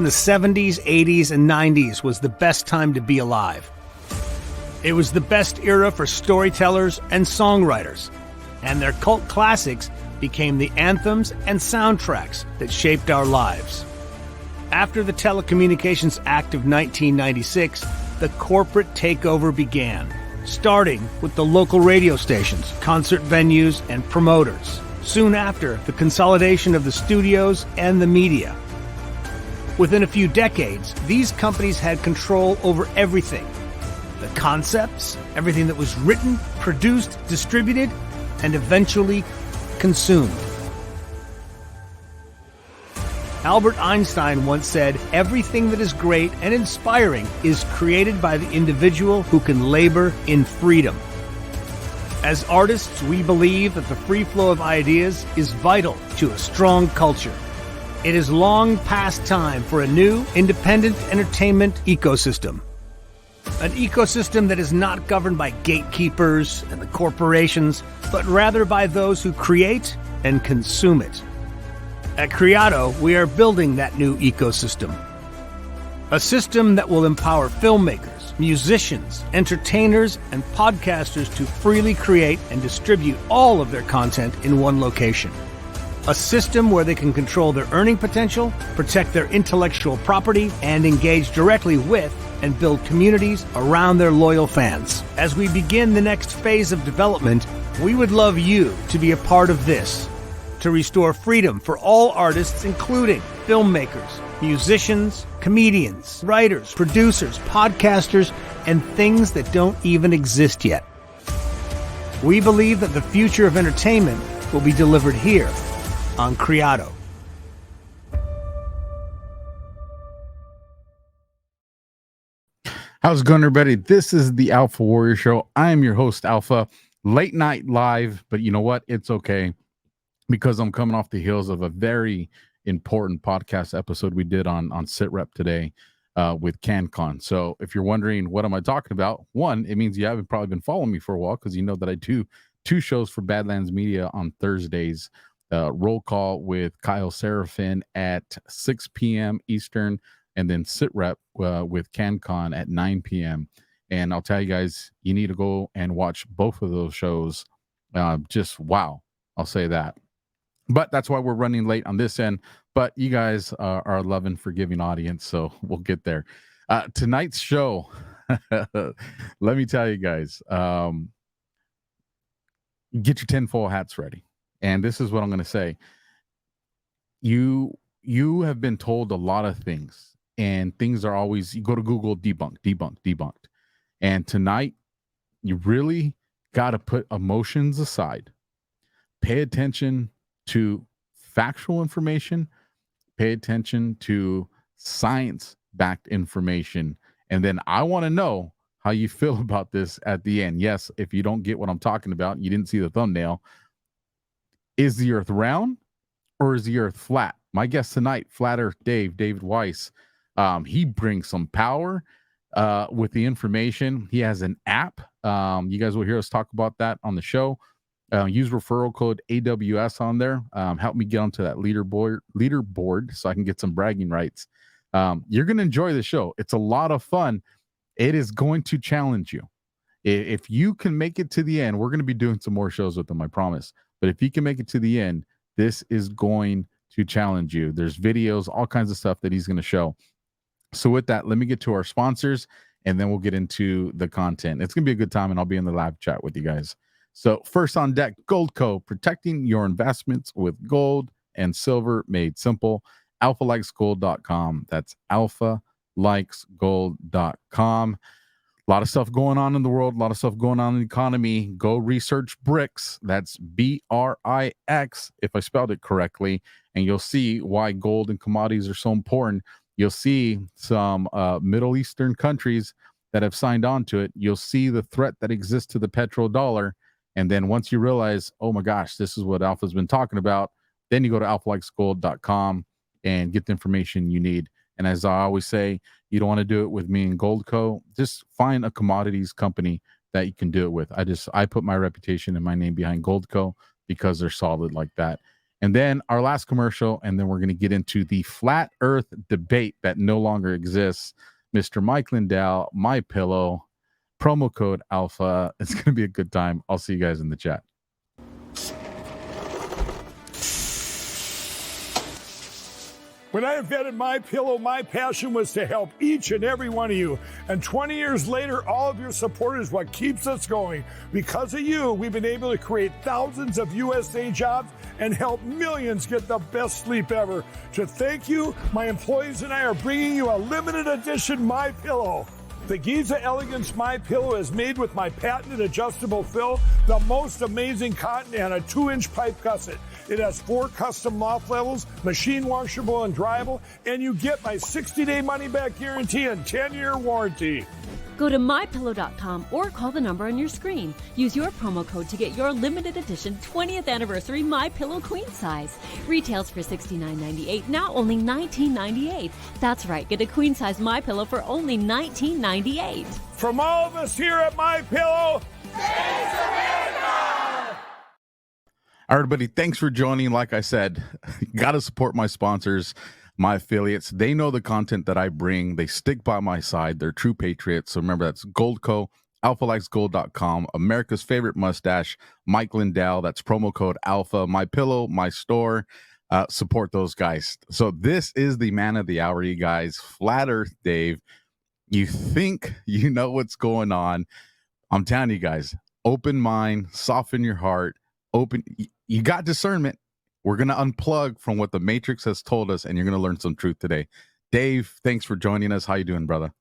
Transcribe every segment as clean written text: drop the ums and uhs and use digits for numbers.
in the 70s, 80s, and 90s was the best time to be alive. It was the best era for storytellers and songwriters, and their cult classics became the anthems and soundtracks that shaped our lives. After the Telecommunications Act of 1996, the corporate takeover began, starting with the local radio stations, concert venues, and promoters. Soon after, the consolidation of the studios and the media. Within a few decades, these companies had control over everything. The concepts, everything that was written, produced, distributed, and eventually consumed. Albert Einstein once said, "Everything that is great and inspiring is created by the individual who can labor in freedom." As artists, we believe that the free flow of ideas is vital to a strong culture. It is long past time for a new, independent entertainment ecosystem. An ecosystem that is not governed by gatekeepers and the corporations, but rather by those who create and consume it. At Creato, we are building that new ecosystem. A system that will empower filmmakers, musicians, entertainers, and podcasters to freely create and distribute all of their content in one location. A system where they can control their earning potential, protect their intellectual property, and engage directly with and build communities around their loyal fans. As we begin the next phase of development, we would love you to be a part of this, to restore freedom for all artists, including filmmakers, musicians, comedians, writers, producers, podcasters, and things that don't even exist yet. We believe that the future of entertainment will be delivered here on Creato. How's it going, everybody? This is the AlphaWarrior Show. I am your host, Alpha. Late night live, but you know what? It's okay, because I'm coming off the heels of a very important podcast episode we did on SitRep today with CanCon. So if you're wondering what am I talking about, one, it means you haven't probably been following me for a while, because you know that I do two shows for Badlands Media on Thursdays. Roll Call with Kyle Seraphin at 6 p.m. Eastern, and then SitRep with CanCon at 9 p.m. And I'll tell you guys, you need to go and watch both of those shows. Just wow, I'll say that. But that's why we're running late on this end. But you guys are a loving, forgiving audience, so we'll get there. Tonight's show, let me tell you guys, get your tinfoil hats ready. And this is what I'm going to say. You have been told a lot of things, and things are always, you go to Google, debunked. And tonight, you really got to put emotions aside. Pay attention to factual information. Pay attention to science-backed information. And then I want to know how you feel about this at the end. Yes, if you don't get what I'm talking about, you didn't see the thumbnail. Is the earth round or is the earth flat? My guest tonight, Flat Earth David Weiss, he brings some power with the information. He has an app. You guys will hear us talk about that on the show. Use referral code AWS on there. Help me get onto that leaderboard so I can get some bragging rights. You're going to enjoy the show. It's a lot of fun. It is going to challenge you. If you can make it to the end, we're going to be doing some more shows with them, I promise. But if you can make it to the end, this is going to challenge you. There's videos, all kinds of stuff that he's going to show. So with that, let me get to our sponsors, and then we'll get into the content. It's going to be a good time, and I'll be in the live chat with you guys. So first on deck, Goldco, protecting your investments with gold and silver made simple. AlphaLikesGold.com. That's AlphaLikesGold.com. A lot of stuff going on in the world, a lot of stuff going on in the economy. Go research BRICS. That's BRIX, if I spelled it correctly, and you'll see why gold and commodities are so important. You'll see some Middle Eastern countries that have signed on to it. You'll see the threat that exists to the petrodollar. And then once you realize, oh my gosh, this is what Alpha's been talking about, then you go to AlphaLikesGold.com and get the information you need. And as I always say, you don't want to do it with me and Goldco. Just find a commodities company that you can do it with. I put my reputation and my name behind Goldco because they're solid like that. And then our last commercial, and then we're going to get into the flat earth debate that no longer exists. Mr. Mike Lindell, My Pillow, promo code Alpha. It's going to be a good time. I'll see you guys in the chat. When I invented My Pillow, my passion was to help each and every one of you. And 20 years later, all of your support is what keeps us going. Because of you, we've been able to create thousands of USA jobs and help millions get the best sleep ever. To thank you, my employees and I are bringing you a limited edition My Pillow. The Giza Elegance My Pillow is made with my patented adjustable fill, the most amazing cotton, and a 2-inch pipe gusset. It has 4 custom loft levels, machine washable and dryable, and you get my 60-day money-back guarantee and 10-year warranty. Go to mypillow.com or call the number on your screen. Use your promo code to get your limited edition 20th anniversary My Pillow queen size. Retails for $69.98, now only $19.98. That's right, get a queen size My Pillow for only $19.98. From all of us here at My Pillow, thanks America! All right, everybody, thanks for joining. Like I said, got to support my sponsors, my affiliates. They know the content that I bring. They stick by my side. They're true patriots. So remember, that's Goldco, alphalikesgold.com, America's favorite mustache, Mike Lindell. That's promo code Alpha, My Pillow, my store. Support those guys. So this is the man of the hour, you guys. Flat Earth Dave. You think you know what's going on. I'm telling you guys, open mind, soften your heart, open. You got discernment. We're going to unplug from what the Matrix has told us, and you're going to learn some truth today. Dave, thanks for joining us. How you doing, brother?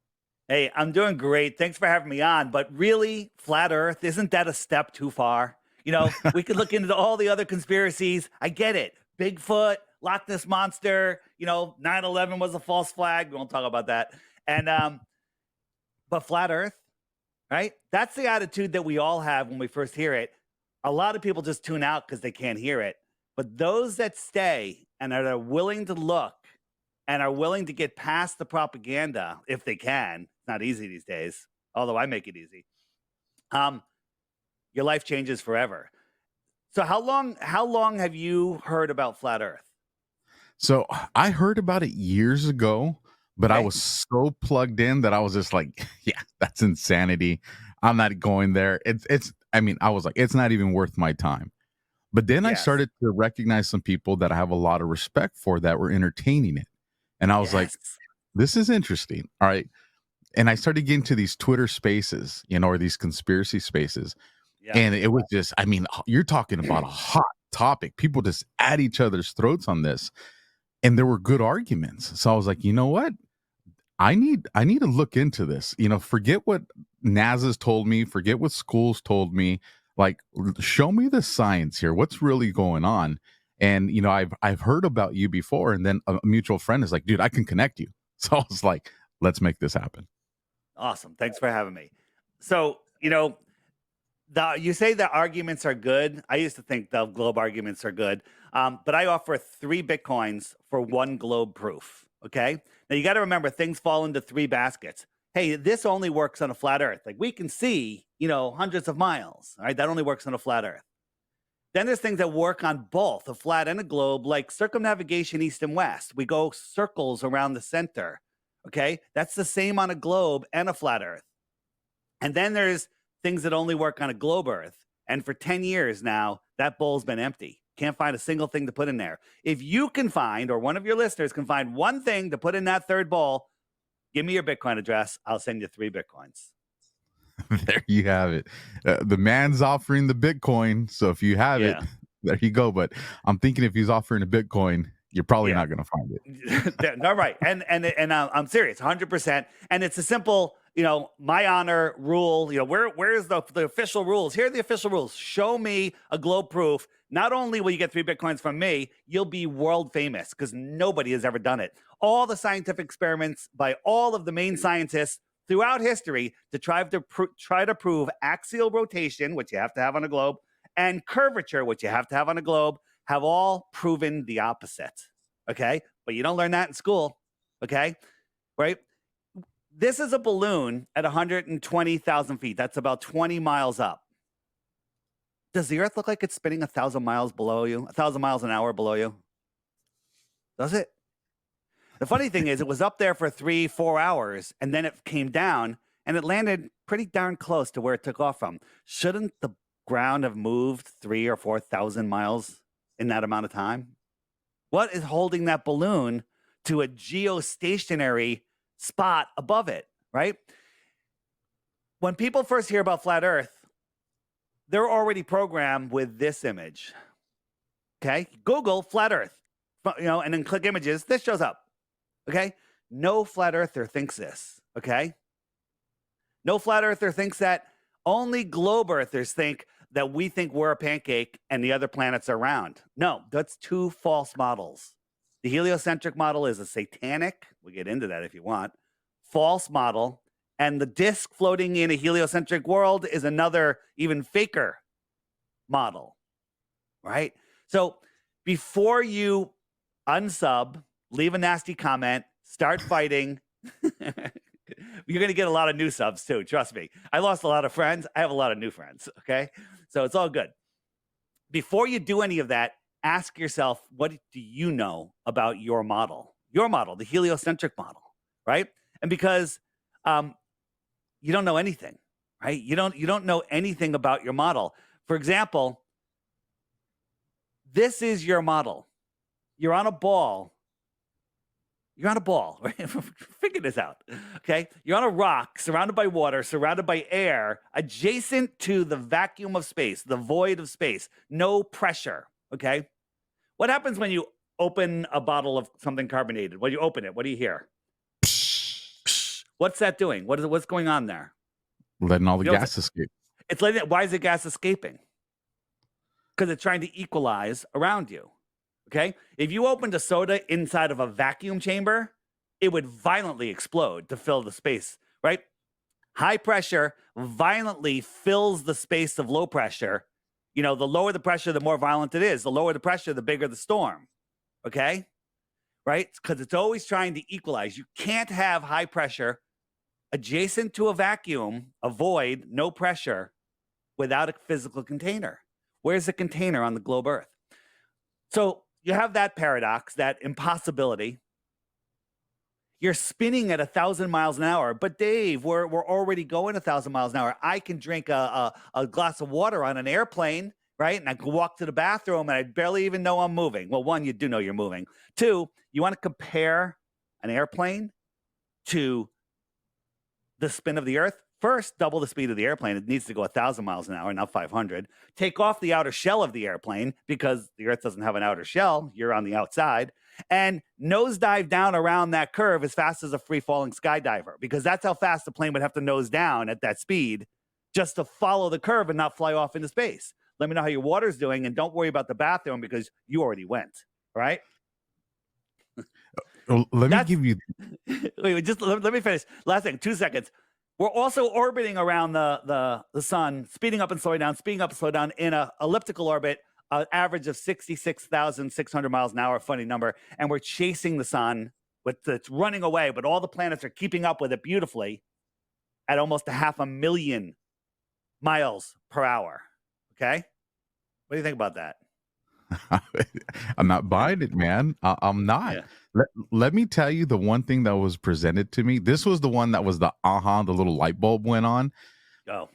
Hey, I'm doing great. Thanks for having me on. But really, flat Earth, isn't that a step too far? You know, we could look into all the other conspiracies. I get it. Bigfoot, Loch Ness Monster, 9/11 was a false flag. We won't talk about that. And but flat Earth, right? That's the attitude that we all have when we first hear it. A lot of people just tune out because they can't hear it. But those that stay and are willing to look and are willing to get past the propaganda, if they can, it's not easy these days, although I make it easy, your life changes forever. So how long have you heard about flat Earth? So I heard about it years ago, but I was so plugged in that I was just like, yeah, that's insanity. I'm not going there. I was like, it's not even worth my time. But then I started to recognize some people that I have a lot of respect for that were entertaining it. And I was like, this is interesting. All right. And I started getting to these Twitter spaces, or these conspiracy spaces. Yeah. And it was just, you're talking about a hot topic. People just at each other's throats on this. And there were good arguments. So I was like, you know what? I need to look into this. Forget what NASA's told me, forget what schools told me. Like, show me the science here. What's really going on? And, I've heard about you before. And then a mutual friend is like, dude, I can connect you. So I was like, let's make this happen. Awesome. Thanks for having me. So, you say the arguments are good. I used to think the globe arguments are good. But I offer 3 Bitcoins for 1 globe proof. Okay. Now you got to remember, things fall into 3 baskets. Hey, this only works on a flat Earth. Like, we can see, hundreds of miles. All right. That only works on a flat Earth. Then there's things that work on both a flat and a globe, like circumnavigation east and west. We go circles around the center. Okay. That's the same on a globe and a flat Earth. And then there's things that only work on a globe Earth. And for 10 years now, that bowl's been empty. Can't find a single thing to put in there. If you can find, or one of your listeners can find one thing to put in that third bowl, give me your Bitcoin address. I'll send you 3 Bitcoins. There you have it. The man's offering the Bitcoin. So if you have it, there you go. But I'm thinking if he's offering a Bitcoin, you're probably not going to find it. No, right. And I'm serious, 100%. And it's a simple, my honor rule. Where's the official rules? Here are the official rules. Show me a globe proof. Not only will you get 3 Bitcoins from me, you'll be world famous because nobody has ever done it. All the scientific experiments by all of the main scientists throughout history to try to prove axial rotation, which you have to have on a globe, and curvature, which you have to have on a globe, have all proven the opposite. Okay? But you don't learn that in school. Okay? Right? This is a balloon at 120,000 feet. That's about 20 miles up. does the Earth look like it's spinning 1,000 miles below you, 1,000 miles an hour below you? Does it? The funny thing is, it was up there for 3-4 hours, and then it came down, and it landed pretty darn close to where it took off from. Shouldn't the ground have moved 3,000 or 4,000 miles in that amount of time? What is holding that balloon to a geostationary spot above it, right? When people first hear about flat Earth, they're already programmed with this image. Okay? Google flat Earth, and then click images. This shows up. Okay? No flat earther thinks this. Okay? No flat earther thinks that. Only globe earthers think that we think we're a pancake and the other planets are round. No, that's two false models. The heliocentric model is a satanic, we'll get into that if you want, false model. And the disk floating in a heliocentric world is another, even faker model. Right? So before you unsub, leave a nasty comment, start fighting. You're going to get a lot of new subs too. Trust me. I lost a lot of friends. I have a lot of new friends. Okay. So it's all good. Before you do any of that, ask yourself, what do you know about your model? Your model, the heliocentric model, right? And because you don't know anything, right? You don't know anything about your model. For example, this is your model. You're on a ball. You're on a ball, right? Figure this out, okay? You're on a rock, surrounded by water, surrounded by air, adjacent to the vacuum of space, the void of space, no pressure, okay? What happens when you open a bottle of something carbonated? When you open it, what do you hear? What's that doing? What's going on there? Letting all the gas escape. It's letting it. Why is the gas escaping? Because it's trying to equalize around you. Okay? If you opened a soda inside of a vacuum chamber, it would violently explode to fill the space, right? High pressure violently fills the space of low pressure. You know, the lower the pressure, the more violent it is. The lower the pressure, the bigger the storm. Okay? Right? Because it's always trying to equalize. You can't have high pressure adjacent to a vacuum, a void, no pressure, without a physical container. Where's the container on the globe Earth? So you have that paradox, that impossibility. You're spinning at 1,000 miles an hour, but Dave, we're already going 1,000 miles an hour. I can drink a glass of water on an airplane, right? And I can walk to the bathroom and I barely even know I'm moving. Well, one, you do know you're moving. Two, you want to compare an airplane to the spin of the Earth? First, double the speed of the airplane. It needs to go 1,000 miles an hour, not 500. Take off the outer shell of the airplane because the Earth doesn't have an outer shell. You're on the outside. And nosedive down around that curve as fast as a free-falling skydiver, because that's how fast the plane would have to nose down at that speed just to follow the curve and not fly off into space. Let me know how your water's doing, and don't worry about the bathroom because you already went, right? Let me give you... Wait, just let me finish. Last thing, 2 seconds. We're also orbiting around the sun, speeding up and slowing down, speeding up and slowing down in an elliptical orbit, an average of 66,600 miles an hour, funny number. And we're chasing the sun, it's running away, but all the planets are keeping up with it beautifully at almost 500,000 miles per hour. Okay? What do you think about that? I'm not buying it, man. I'm not. Yeah. Let me tell you the one thing that was presented to me. This was the one that was the little light bulb went on. Oh.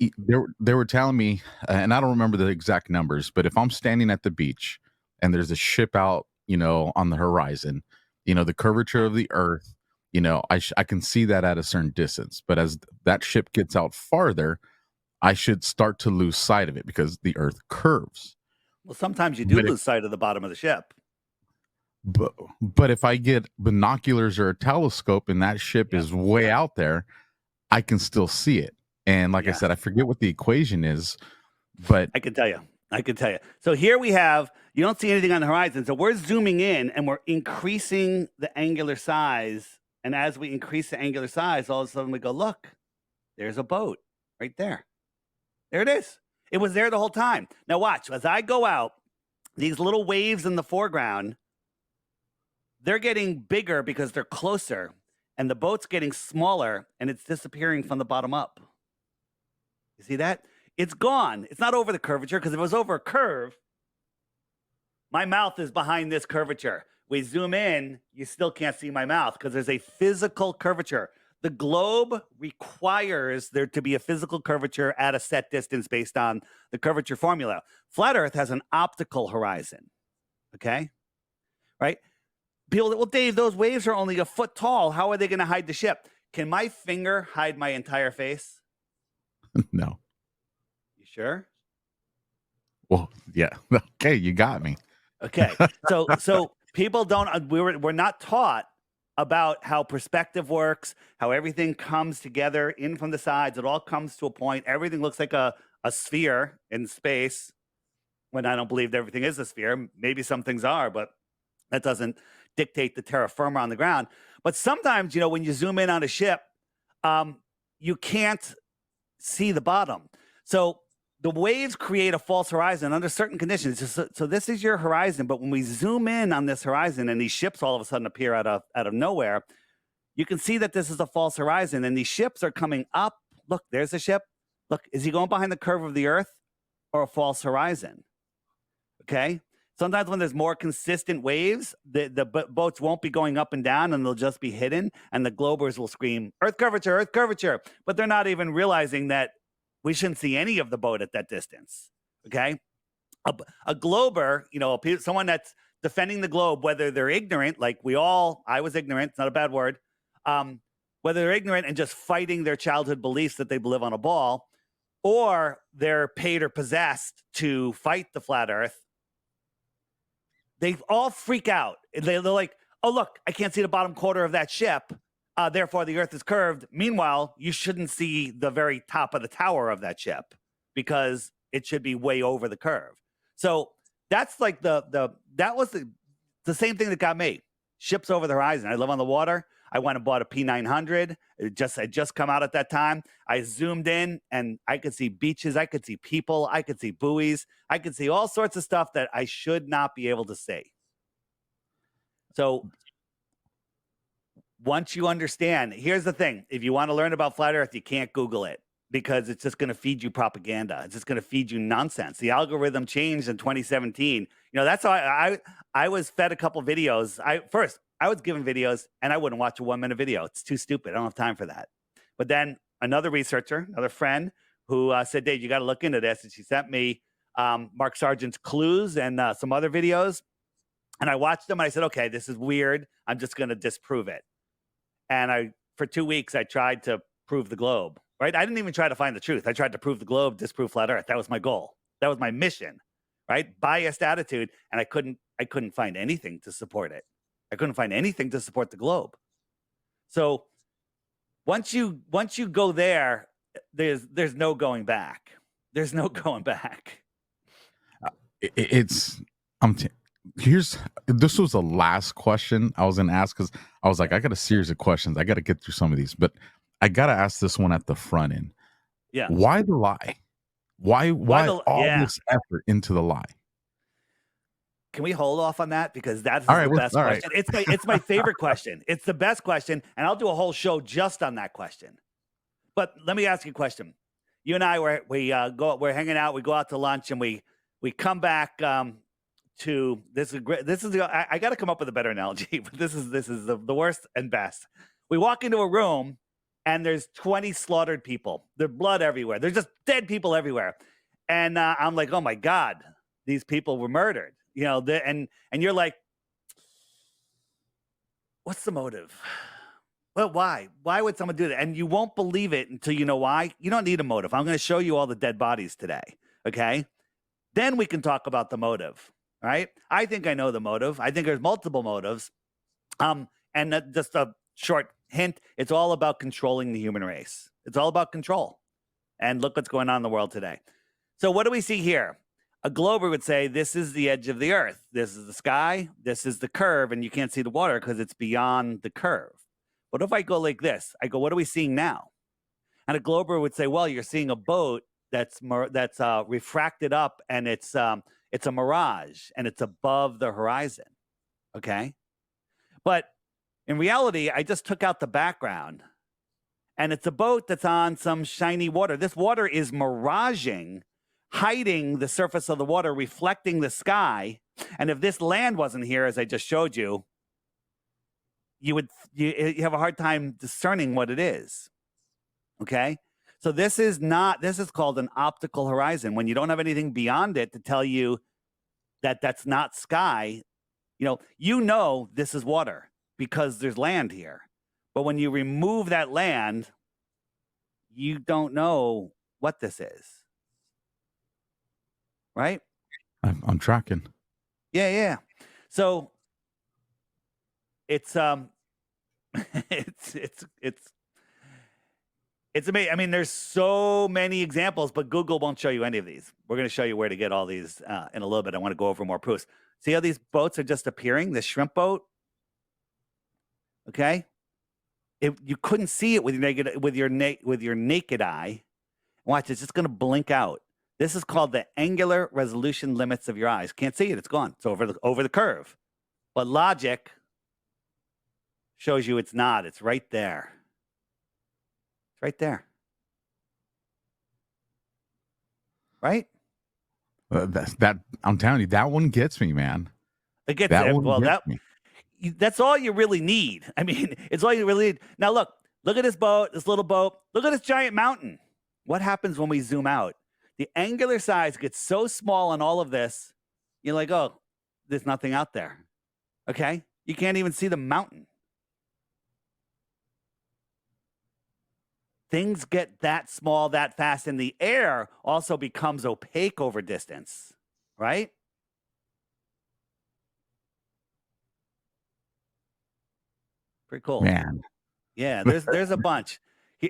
They were telling me, and I don't remember the exact numbers, but if I'm standing at the beach and there's a ship out, on the horizon, the curvature of the Earth, I can see that at a certain distance. But as that ship gets out farther, I should start to lose sight of it because the Earth curves. Well, sometimes you do lose sight of the bottom of the ship. But if I get binoculars or a telescope and that ship is way out there, I can still see it. And like I said, I forget what the equation is, but I can tell you. So here we have, you don't see anything on the horizon. So we're zooming in and we're increasing the angular size. And as we increase the angular size, all of a sudden we go, look, there's a boat right there. There it is. It was there the whole time. Now watch, as I go out, these little waves in the foreground, they're getting bigger because they're closer, and the boat's getting smaller, and it's disappearing from the bottom up. You see that? It's gone. It's not over the curvature, because if it was over a curve, my mouth is behind this curvature. We zoom in, you still can't see my mouth because there's a physical curvature. The globe requires there to be a physical curvature at a set distance based on the curvature formula. Flat Earth has an optical horizon, okay? Right? People, well, Dave, those waves are only a foot tall. How are they going to hide the ship? Can my finger hide my entire face? No. You sure? Well, yeah. Okay, you got me. Okay. So people don't, we're not taught about how perspective works, how everything comes together in from the sides. It all comes to a point. Everything looks like a sphere in space, when I don't believe that everything is a sphere. Maybe some things are, but that doesn't dictate the terra firma on the ground. But sometimes, when you zoom in on a ship, you can't see the bottom. So the waves create a false horizon under certain conditions. So this is your horizon, but when we zoom in on this horizon and these ships all of a sudden appear out of nowhere, you can see that this is a false horizon, and these ships are coming up. Look, there's a ship. Look, is he going behind the curve of the Earth or a false horizon? Okay. Sometimes when there's more consistent waves, the boats won't be going up and down, and they'll just be hidden, and the globers will scream, Earth curvature, but they're not even realizing that we shouldn't see any of the boat at that distance, okay? A glober, someone that's defending the globe, whether they're ignorant, like I was ignorant, it's not a bad word, whether they're ignorant and just fighting their childhood beliefs that they live on a ball, or they're paid or possessed to fight the flat Earth, they all freak out. They're like, oh, look, I can't see the bottom quarter of that ship. Therefore, the Earth is curved. Meanwhile, you shouldn't see the very top of the tower of that ship because it should be way over the curve. So that's like that was the same thing that got me. Ships over the horizon. I live on the water. I went and bought a P900. It had just come out at that time. I zoomed in and I could see beaches. I could see people. I could see buoys. I could see all sorts of stuff that I should not be able to see. So once you understand, here's the thing. If you want to learn about flat Earth, you can't Google it because it's just going to feed you propaganda. It's just going to feed you nonsense. The algorithm changed in 2017. That's how I was fed a couple videos. I was given videos and I wouldn't watch a 1-minute video. It's too stupid. I don't have time for that. But then another researcher, another friend who said, Dave, you got to look into this. And she sent me Mark Sargent's Clues and some other videos. And I watched them and I said, okay, this is weird. I'm just going to disprove it. And for 2 weeks, I tried to prove the globe, right? I didn't even try to find the truth. I tried to prove the globe, disprove flat Earth. That was my goal. That was my mission, right? Biased attitude. And I couldn't find anything to support it. I couldn't find anything to support the globe. So once you go there, there's no going back. There's no going back. This was the last question I was going to ask because I was like, I got a series of questions. I got to get through some of these, but I got to ask this one at the front end. Yeah. Why the lie? Why this effort into the lie? Can we hold off on that? Because that's the best question. Right. It's my favorite question. It's the best question. And I'll do a whole show just on that question. But let me ask you a question. You and I, we're hanging out. We go out to lunch and we come back to I got to come up with a better analogy, but this is the worst and best. We walk into a room and there's 20 slaughtered people. There's blood everywhere. There's just dead people everywhere. And I'm like, oh my God, these people were murdered. And you're like, what's the motive? Well, why? Why would someone do that? And you won't believe it until you know why. You don't need a motive. I'm going to show you all the dead bodies today. Okay. Then we can talk about the motive. Right? I think I know the motive. I think there's multiple motives. And just a short hint, it's all about controlling the human race. It's all about control. And look what's going on in the world today. So what do we see here? A glober would say, this is the edge of the Earth. This is the sky. This is the curve. And you can't see the water because it's beyond the curve. What if I go like this? I go, what are we seeing now? And a glober would say, well, you're seeing a boat that's refracted up and it's a mirage and it's above the horizon. Okay. But in reality, I just took out the background And it's a boat that's on some shiny water. This water is miraging, hiding the surface of the water, reflecting the sky. And if this land wasn't here, as I just showed you, you have a hard time discerning what it is. Okay? So this is called an optical horizon. When you don't have anything beyond it to tell you that that's not sky, you know this is water because there's land here. But when you remove that land, you don't know what this is. Right? I'm tracking. Yeah. So it's it's amazing. I mean, there's so many examples, but Google won't show you any of these. We're going to show you where to get all these in a little bit. I want to go over more proofs. See how these boats are just appearing? This shrimp boat. Okay. You couldn't see it with your naked eye. Watch, it's just going to blink out. This is called the angular resolution limits of your eyes. Can't see it. It's gone. It's over the curve. But logic shows you it's not. It's right there. It's right there. Right? That I'm telling you, that one gets me, man. It gets That it. one Well, gets me. That's all you really need. I mean, it's all you really need. Now look at this boat, this little boat. Look at this giant mountain. What happens when we zoom out? The angular size gets so small on all of this, you're like, oh, there's nothing out there. Okay? You can't even see the mountain. Things get that small that fast, and the air also becomes opaque over distance, right? Pretty cool. Man. Yeah, there's a bunch.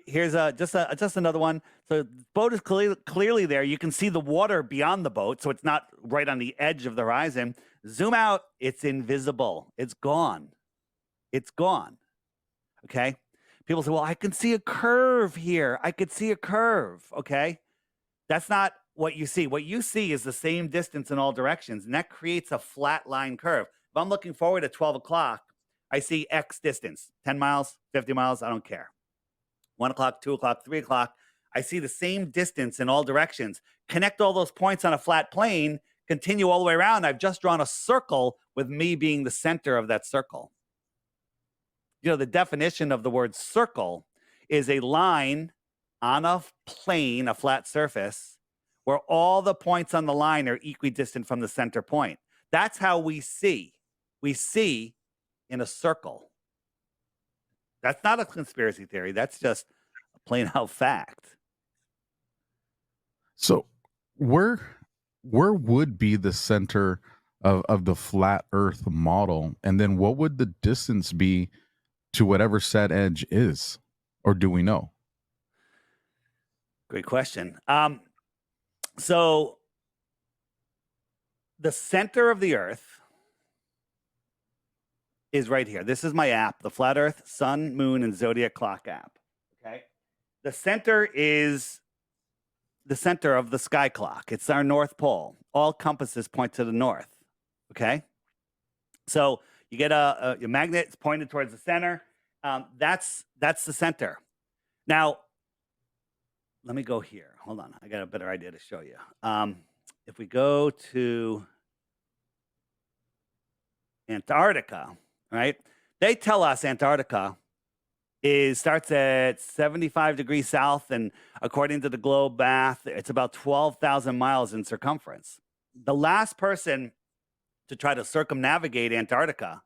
Here's just another one. So the boat is clearly there. You can see the water beyond the boat, so it's not right on the edge of the horizon. Zoom out, it's invisible. It's gone. It's gone. Okay? People say, well, I can see a curve here. I could see a curve. Okay? That's not what you see. What you see is the same distance in all directions, and that creates a flat line curve. If I'm looking forward at 12 o'clock, I see X distance, 10 miles, 50 miles, I don't care. 1 o'clock, 2 o'clock, 3 o'clock. I see the same distance in all directions. Connect all those points on a flat plane, continue all the way around. I've just drawn a circle with me being the center of that circle. The definition of the word circle is a line on a plane, a flat surface, where all the points on the line are equidistant from the center point. That's how we see. We see in a circle. That's not a conspiracy theory. That's just a plain out fact. So where would be the center of the flat earth model? And then what would the distance be to whatever set edge is? Or do we know? Great question. So the center of the earth is right here. This is my app, the Flat Earth, Sun, Moon, and Zodiac Clock app. Okay. The center is the center of the sky clock. It's our North Pole. All compasses point to the north. Okay. So you get your magnet, it's pointed towards the center. That's the center. Now, let me go here. Hold on. I got a better idea to show you. If we go to Antarctica, right? They tell us Antarctica starts at 75 degrees south, and according to the globe math, it's about 12,000 miles in circumference. The last person to try to circumnavigate Antarctica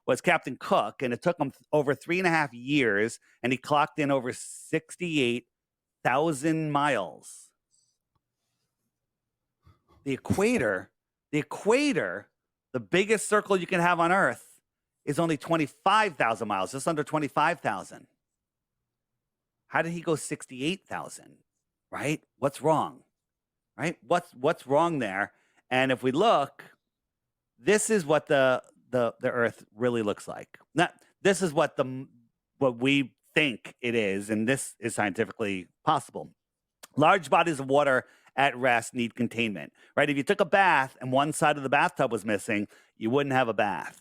was Captain Cook, and it took him over 3.5 years, and he clocked in over 68,000 miles. The equator, the biggest circle you can have on Earth, is only 25,000 miles, just under 25,000. How did he go 68,000? Right? What's wrong? Right? What's wrong there? And if we look, this is what the Earth really looks like. Now, this is what we think it is, and this is scientifically possible. Large bodies of water at rest need containment, right? If you took a bath and one side of the bathtub was missing, you wouldn't have a bath.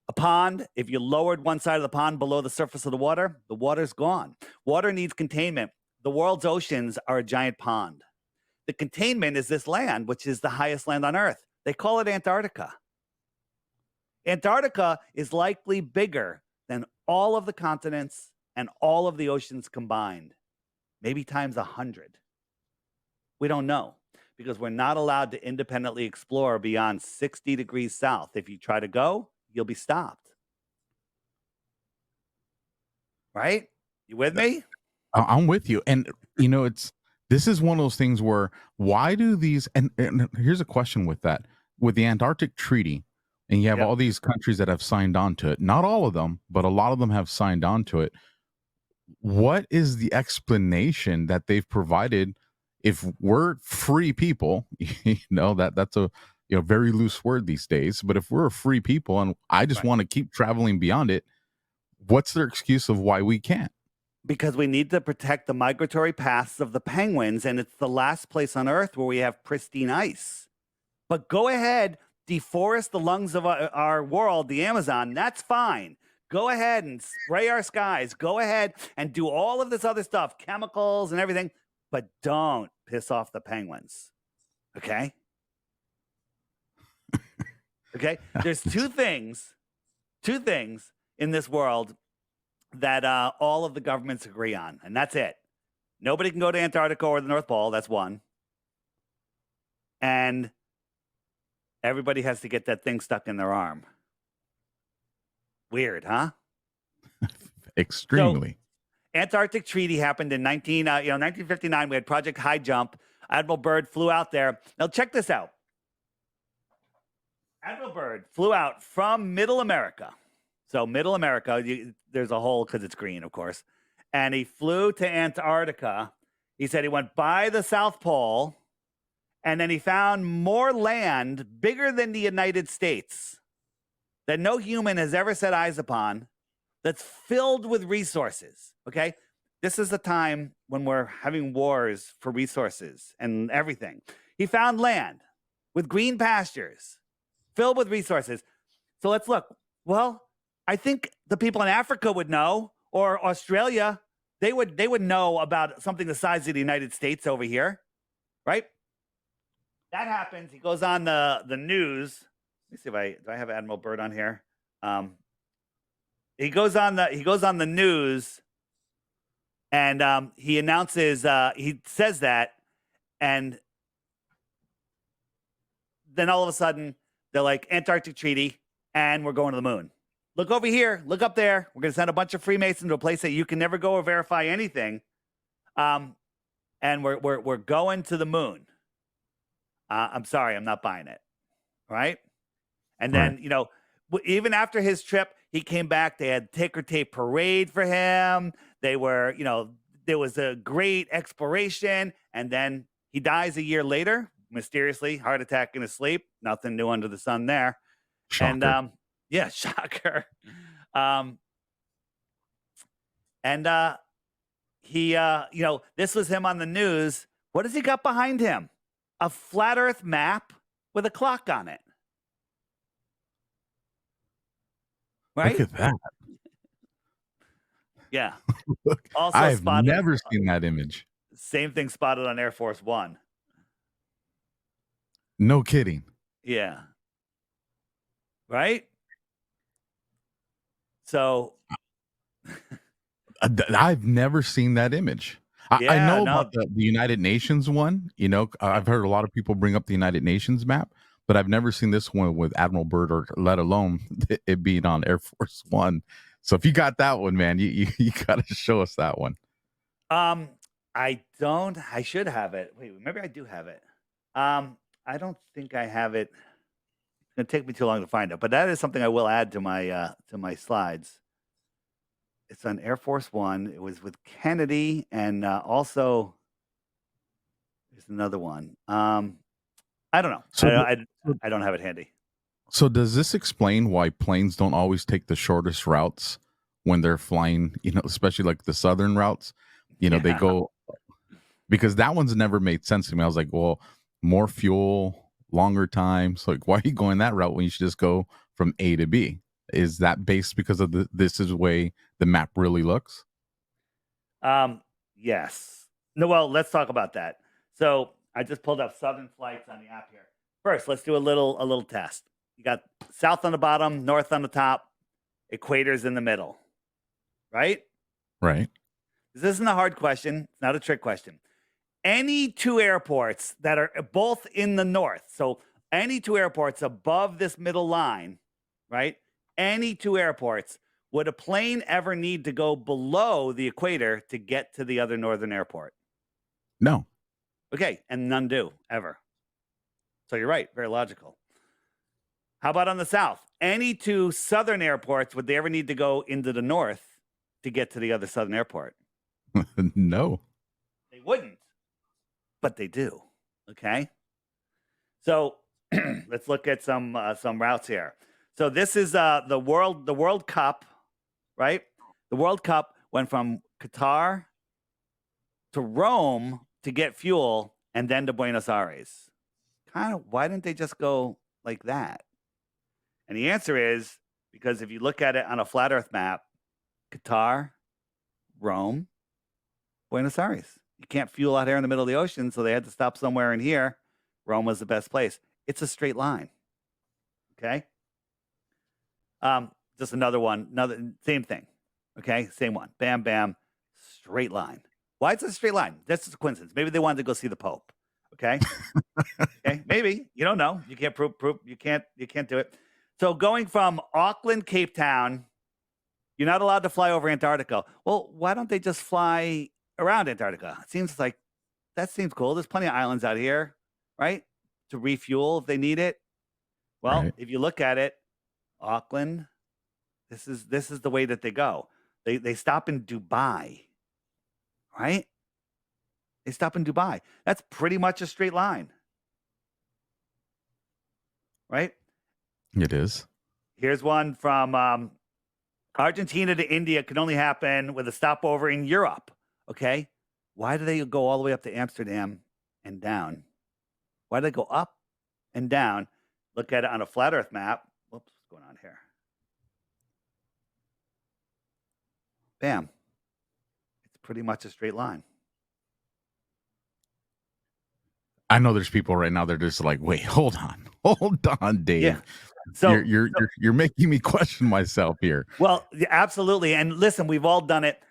A pond, if you lowered one side of the pond below the surface of the water's gone. Water needs containment. The world's oceans are a giant pond. The containment is this land, which is the highest land on Earth. They call it Antarctica. Antarctica is likely bigger than all of the continents and all of the oceans combined, maybe times 100. We don't know because we're not allowed to independently explore beyond 60 degrees south. If you try to go, you'll be stopped. Right? You with me? I'm with you. And this is one of those things where why do these and here's a question with that. With the Antarctic Treaty, and you have Yep. all these countries that have signed on to it. Not all of them, but a lot of them have signed on to it. What is the explanation that they've provided if we're free people? That's a very loose word these days, but if we're a free people and I just Right. want to keep traveling beyond it, what's their excuse of why we can't? Because we need to protect the migratory paths of the penguins, and it's the last place on Earth where we have pristine ice. But go ahead, deforest the lungs of our world, the Amazon. That's fine. Go ahead and spray our skies. Go ahead and do all of this other stuff, chemicals and everything, but don't piss off the penguins. Okay? Okay? There's two things in this world that all of the governments agree on, and that's it. Nobody can go to Antarctica or the North Pole. That's one. And everybody has to get that thing stuck in their arm. Weird, huh? Extremely. So, Antarctic Treaty happened in 1959. We had Project High Jump. Admiral Byrd flew out there. Now check this out. Admiral Byrd flew out from Middle America. So Middle America, there's a hole because it's green, of course. And he flew to Antarctica. He said he went by the South Pole, and then he found more land bigger than the United States that no human has ever set eyes upon, that's filled with resources, okay? This is a time when we're having wars for resources and everything. He found land with green pastures, filled with resources. So let's look. Well, I think the people in Africa would know, or Australia, they would know about something the size of the United States over here, right? That happens. He goes on the news. Let me see if do I have Admiral Byrd on here. He goes on the news, and he announces he says that, and then all of a sudden they're like, Antarctic Treaty, and we're going to the moon. Look over here, look up there. We're going to send a bunch of Freemasons to a place that you can never go or verify anything, and we're going to the moon. I'm sorry, I'm not buying it. Right? And then, even after his trip, he came back. They had ticker tape parade for him. They were, there was a great exploration. And then he dies a year later, mysteriously, heart attack in his sleep. Nothing new under the sun there. Shocker. And yeah, shocker. He, this was him on the news. What has he got behind him? A flat Earth map with a clock on it. Right? Look at that. Yeah. Look, Also I've spotted, never seen that image. Same thing spotted on Air Force One. No kidding. Yeah. Right? So I've never seen that image. I know about the United Nations one. I've heard a lot of people bring up the United Nations map, but I've never seen this one with Admiral Byrd, or let alone it being on Air Force One. So if you got that one, man, you got to show us that one. I don't. I should have it. Wait, maybe I do have it. I don't think I have it. It's gonna take me too long to find it, but that is something I will add to my slides. It's on Air Force One. It was with Kennedy, and also there's another one. I don't know. So I don't have it handy. So does this explain why planes don't always take the shortest routes when they're flying, especially like the southern routes? They go, because that one's never made sense to me. I was like, well, more fuel, longer time. So like, why are you going that route when you should just go from A to B? Is that based because of this is the way the map really looks? Yes. No, well, let's talk about that. So I just pulled up Southern flights on the app here. First, let's do a little test. You got south on the bottom, north on the top, equators in the middle, right? Right. This isn't a hard question. It's not a trick question. Any two airports that are both in the north, so any two airports above this middle line, right? Any two airports, would a plane ever need to go below the equator to get to the other northern airport? No. Okay, and none do ever. So you're right, very logical. How about on the south? Any two southern airports, would they ever need to go into the north to get to the other southern airport? No. They wouldn't, but they do. Okay. So let's look at some routes here. So this is the World Cup, right? The World Cup went from Qatar to Rome to get fuel and then to Buenos Aires. Kind of, why didn't they just go like that? And the answer is because if you look at it on a flat Earth map, Qatar, Rome, Buenos Aires. You can't fuel out here in the middle of the ocean, so they had to stop somewhere in here. Rome was the best place. It's a straight line. Okay. Just another one, same thing. Okay, same one. Bam, bam, straight line. Why is it a straight line? That's just a coincidence. Maybe they wanted to go see the Pope. Okay. Okay, maybe. You don't know. You can't prove you can't do it. So going from Auckland, Cape Town, you're not allowed to fly over Antarctica. Well, why don't they just fly around Antarctica? It seems like that seems cool. There's plenty of islands out here, right? To refuel if they need it. Well, Right. if you look at it, Auckland, this is the way that they go. They stop in Dubai, right? They stop in Dubai. That's pretty much a straight line, right? It is. Here's one from Argentina to India. Can only happen with a stopover in Europe. Okay, why do they go all the way up to Amsterdam and down? Why do they go up and down? Look at it on a flat Earth map. Whoops, what's going on here? Bam. It's pretty much a straight line. I know there's people right now. They're just like, wait, hold on, Dave. Yeah. So you're making me question myself here. Well, yeah, absolutely. And listen, we've all done it.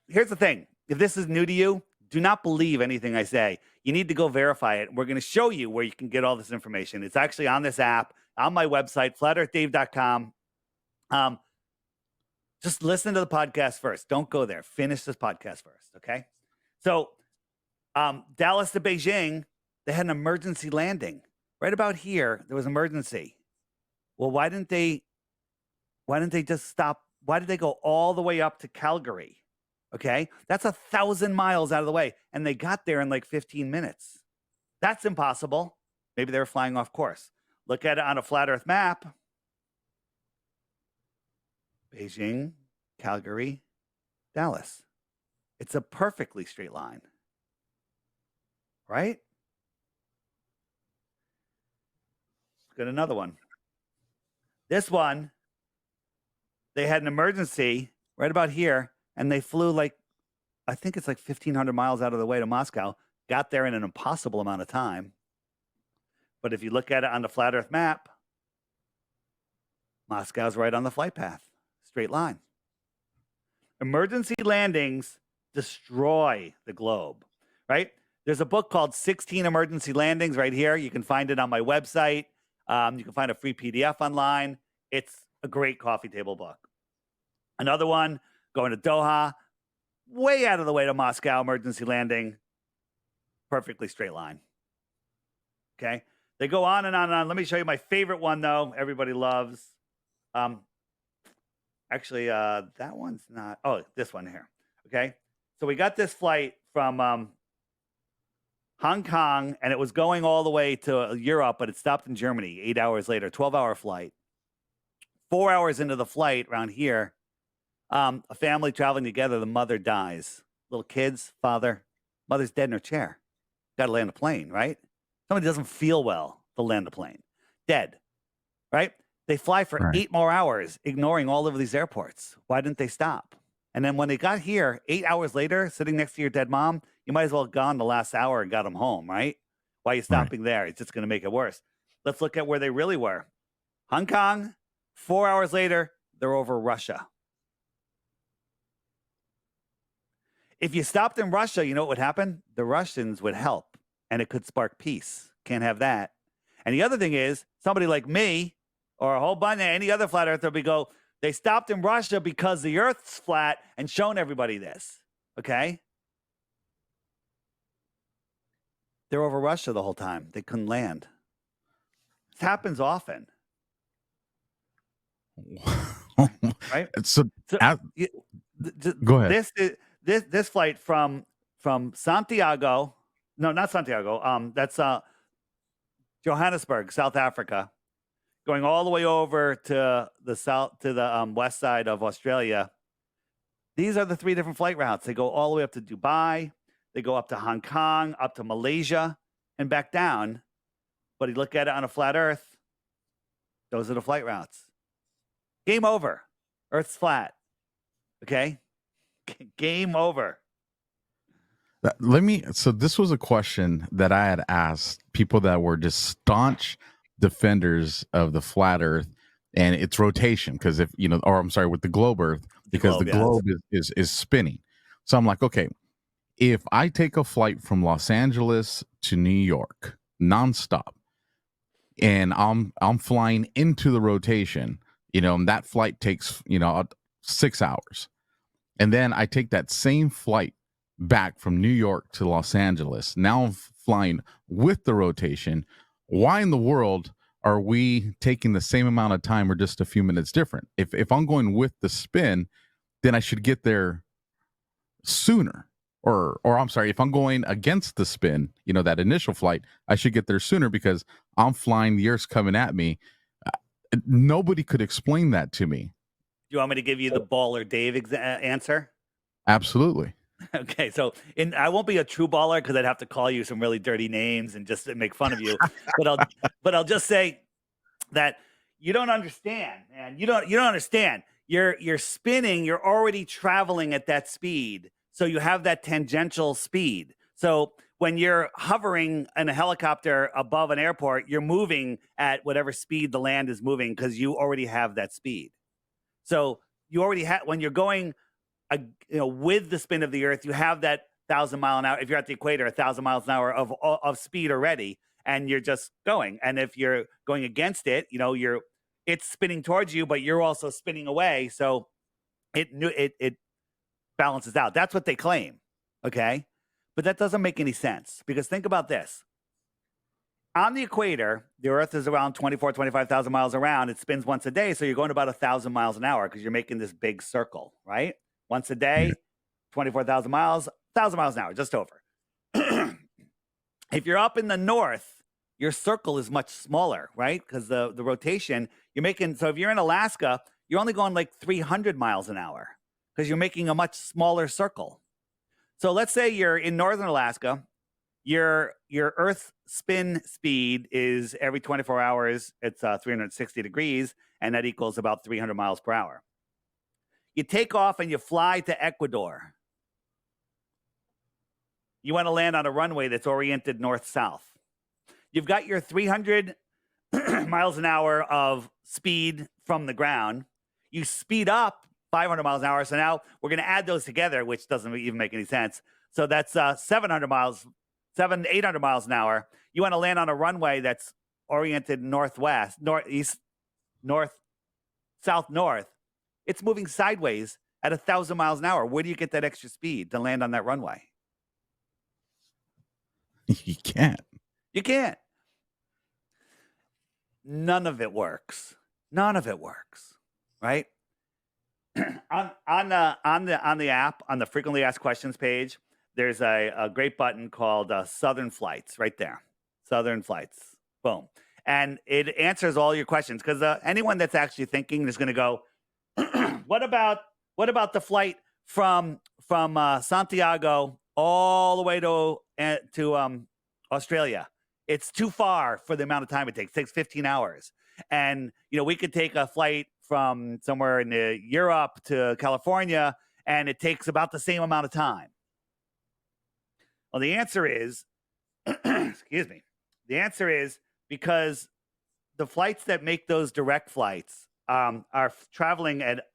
Here's the thing. If this is new to you, do not believe anything I say. You need to go verify it. We're going to show you where you can get all this information. It's actually on this app, on my website, flatearthdave.com. Just listen to the podcast first. Don't go there. Finish this podcast first, okay? So Dallas to Beijing, they had an emergency landing. Right about here, there was emergency. Well, why didn't they just stop? Why did they go all the way up to Calgary? Okay, that's 1,000 miles out of the way. And they got there in like 15 minutes. That's impossible. Maybe they were flying off course. Look at it on a flat Earth map. Beijing, Calgary, Dallas. It's a perfectly straight line. Right? Let's get another one. This one, they had an emergency right about here, and they flew like, I think it's like 1,500 miles out of the way to Moscow, got there in an impossible amount of time. But if you look at it on the flat Earth map, Moscow's right on the flight path, straight line. Emergency landings destroy the globe, right? There's a book called 16 Emergency Landings right here. You can find it on my website. You can find a free PDF online. It's a great coffee table book. Another one, going to Doha, way out of the way to Moscow, emergency landing, perfectly straight line. Okay. They go on and on and on. Let me show you my favorite one, though. Everybody loves. Actually, that one's not. Oh, this one here. Okay. So we got this flight from Hong Kong, and it was going all the way to Europe, but it stopped in Germany 8 hours later, 12-hour flight. 4 hours into the flight around here, a family traveling together, the mother dies. Little kids, father, mother's dead in her chair. Got to land a plane, right? Somebody doesn't feel well to land a plane. Dead, right? They fly for Right. 8 more hours, ignoring all of these airports. Why didn't they stop? And then when they got here, 8 hours later, sitting next to your dead mom, you might as well have gone the last hour and got them home, right? Why are you Right. stopping there? It's just going to make it worse. Let's look at where they really were. Hong Kong, 4 hours later, they're over Russia. If you stopped in Russia, you know what would happen? The Russians would help, and it could spark peace. Can't have that. And the other thing is, somebody like me or a whole bunch of any other flat earther would go, they stopped in Russia because the earth's flat and shown everybody this. Okay? They're over Russia the whole time. They couldn't land. This happens often. Right? So, So, you, go ahead. This flight from Santiago, no, not Santiago. That's Johannesburg, South Africa, going all the way over to the west side of Australia. These are the 3 different flight routes. They go all the way up to Dubai, they go up to Hong Kong, up to Malaysia, and back down. But you look at it on a flat Earth, those are the flight routes. Game over. Earth's flat. Okay? Game over. So this was a question that I had asked people that were just staunch defenders of the flat earth and its rotation, because with the globe earth, because the globe is spinning. So I'm like, okay, if I take a flight from Los Angeles to New York nonstop and I'm flying into the rotation, and that flight takes 6 hours. And then I take that same flight back from New York to Los Angeles. Now I'm flying with the rotation. Why in the world are we taking the same amount of time or just a few minutes different? If I'm going with the spin, then I should get there sooner. Or I'm sorry, if I'm going against the spin, that initial flight, I should get there sooner because I'm flying, the Earth's coming at me. Nobody could explain that to me. Do you want me to give you the Baller Dave answer? Absolutely. Okay, so I won't be a true baller because I'd have to call you some really dirty names and just make fun of you. but I'll just say that you don't understand, man. You don't understand. You're spinning. You're already traveling at that speed, so you have that tangential speed. So when you're hovering in a helicopter above an airport, you're moving at whatever speed the land is moving because you already have that speed. So you already have, when you're going, with the spin of the Earth, you have that 1,000 mile an hour. If you're at the equator, 1,000 miles an hour of speed already, and you're just going. And if you're going against it, it's spinning towards you, but you're also spinning away. So it balances out. That's what they claim. Okay, but that doesn't make any sense because think about this. On the equator, the Earth is around 25,000 miles around. It spins once a day, so you're going about 1,000 miles an hour because you're making this big circle, right? Once a day, 24,000 miles, 1,000 miles an hour, just over. If you're up in the north, your circle is much smaller, right? Because the rotation, you're making, so if you're in Alaska, you're only going like 300 miles an hour because you're making a much smaller circle. So let's say you're in northern Alaska. Your Earth spin speed is every 24 hours, it's 360 degrees, and that equals about 300 miles per hour. You take off and you fly to Ecuador. You want to land on a runway that's oriented north-south. You've got your 300 miles an hour of speed from the ground. You speed up 500 miles an hour. So now we're going to add those together, which doesn't even make any sense. So that's 800 miles an hour. You want to land on a runway that's oriented northwest, northeast, north, south, north. It's moving sideways at 1,000 miles an hour. Where do you get that extra speed to land on that runway? You can't. You can't. None of it works. None of it works, right? on the app, on the frequently asked questions page, there's a great button called Southern Flights right there. Southern Flights. Boom. And it answers all your questions because anyone that's actually thinking is going to go, what about the flight from Santiago all the way to Australia? It's too far for the amount of time it takes. It takes 15 hours. And, we could take a flight from somewhere in Europe to California, and it takes about the same amount of time. Well, the answer is, excuse me. The answer is because the flights that make those direct flights are traveling at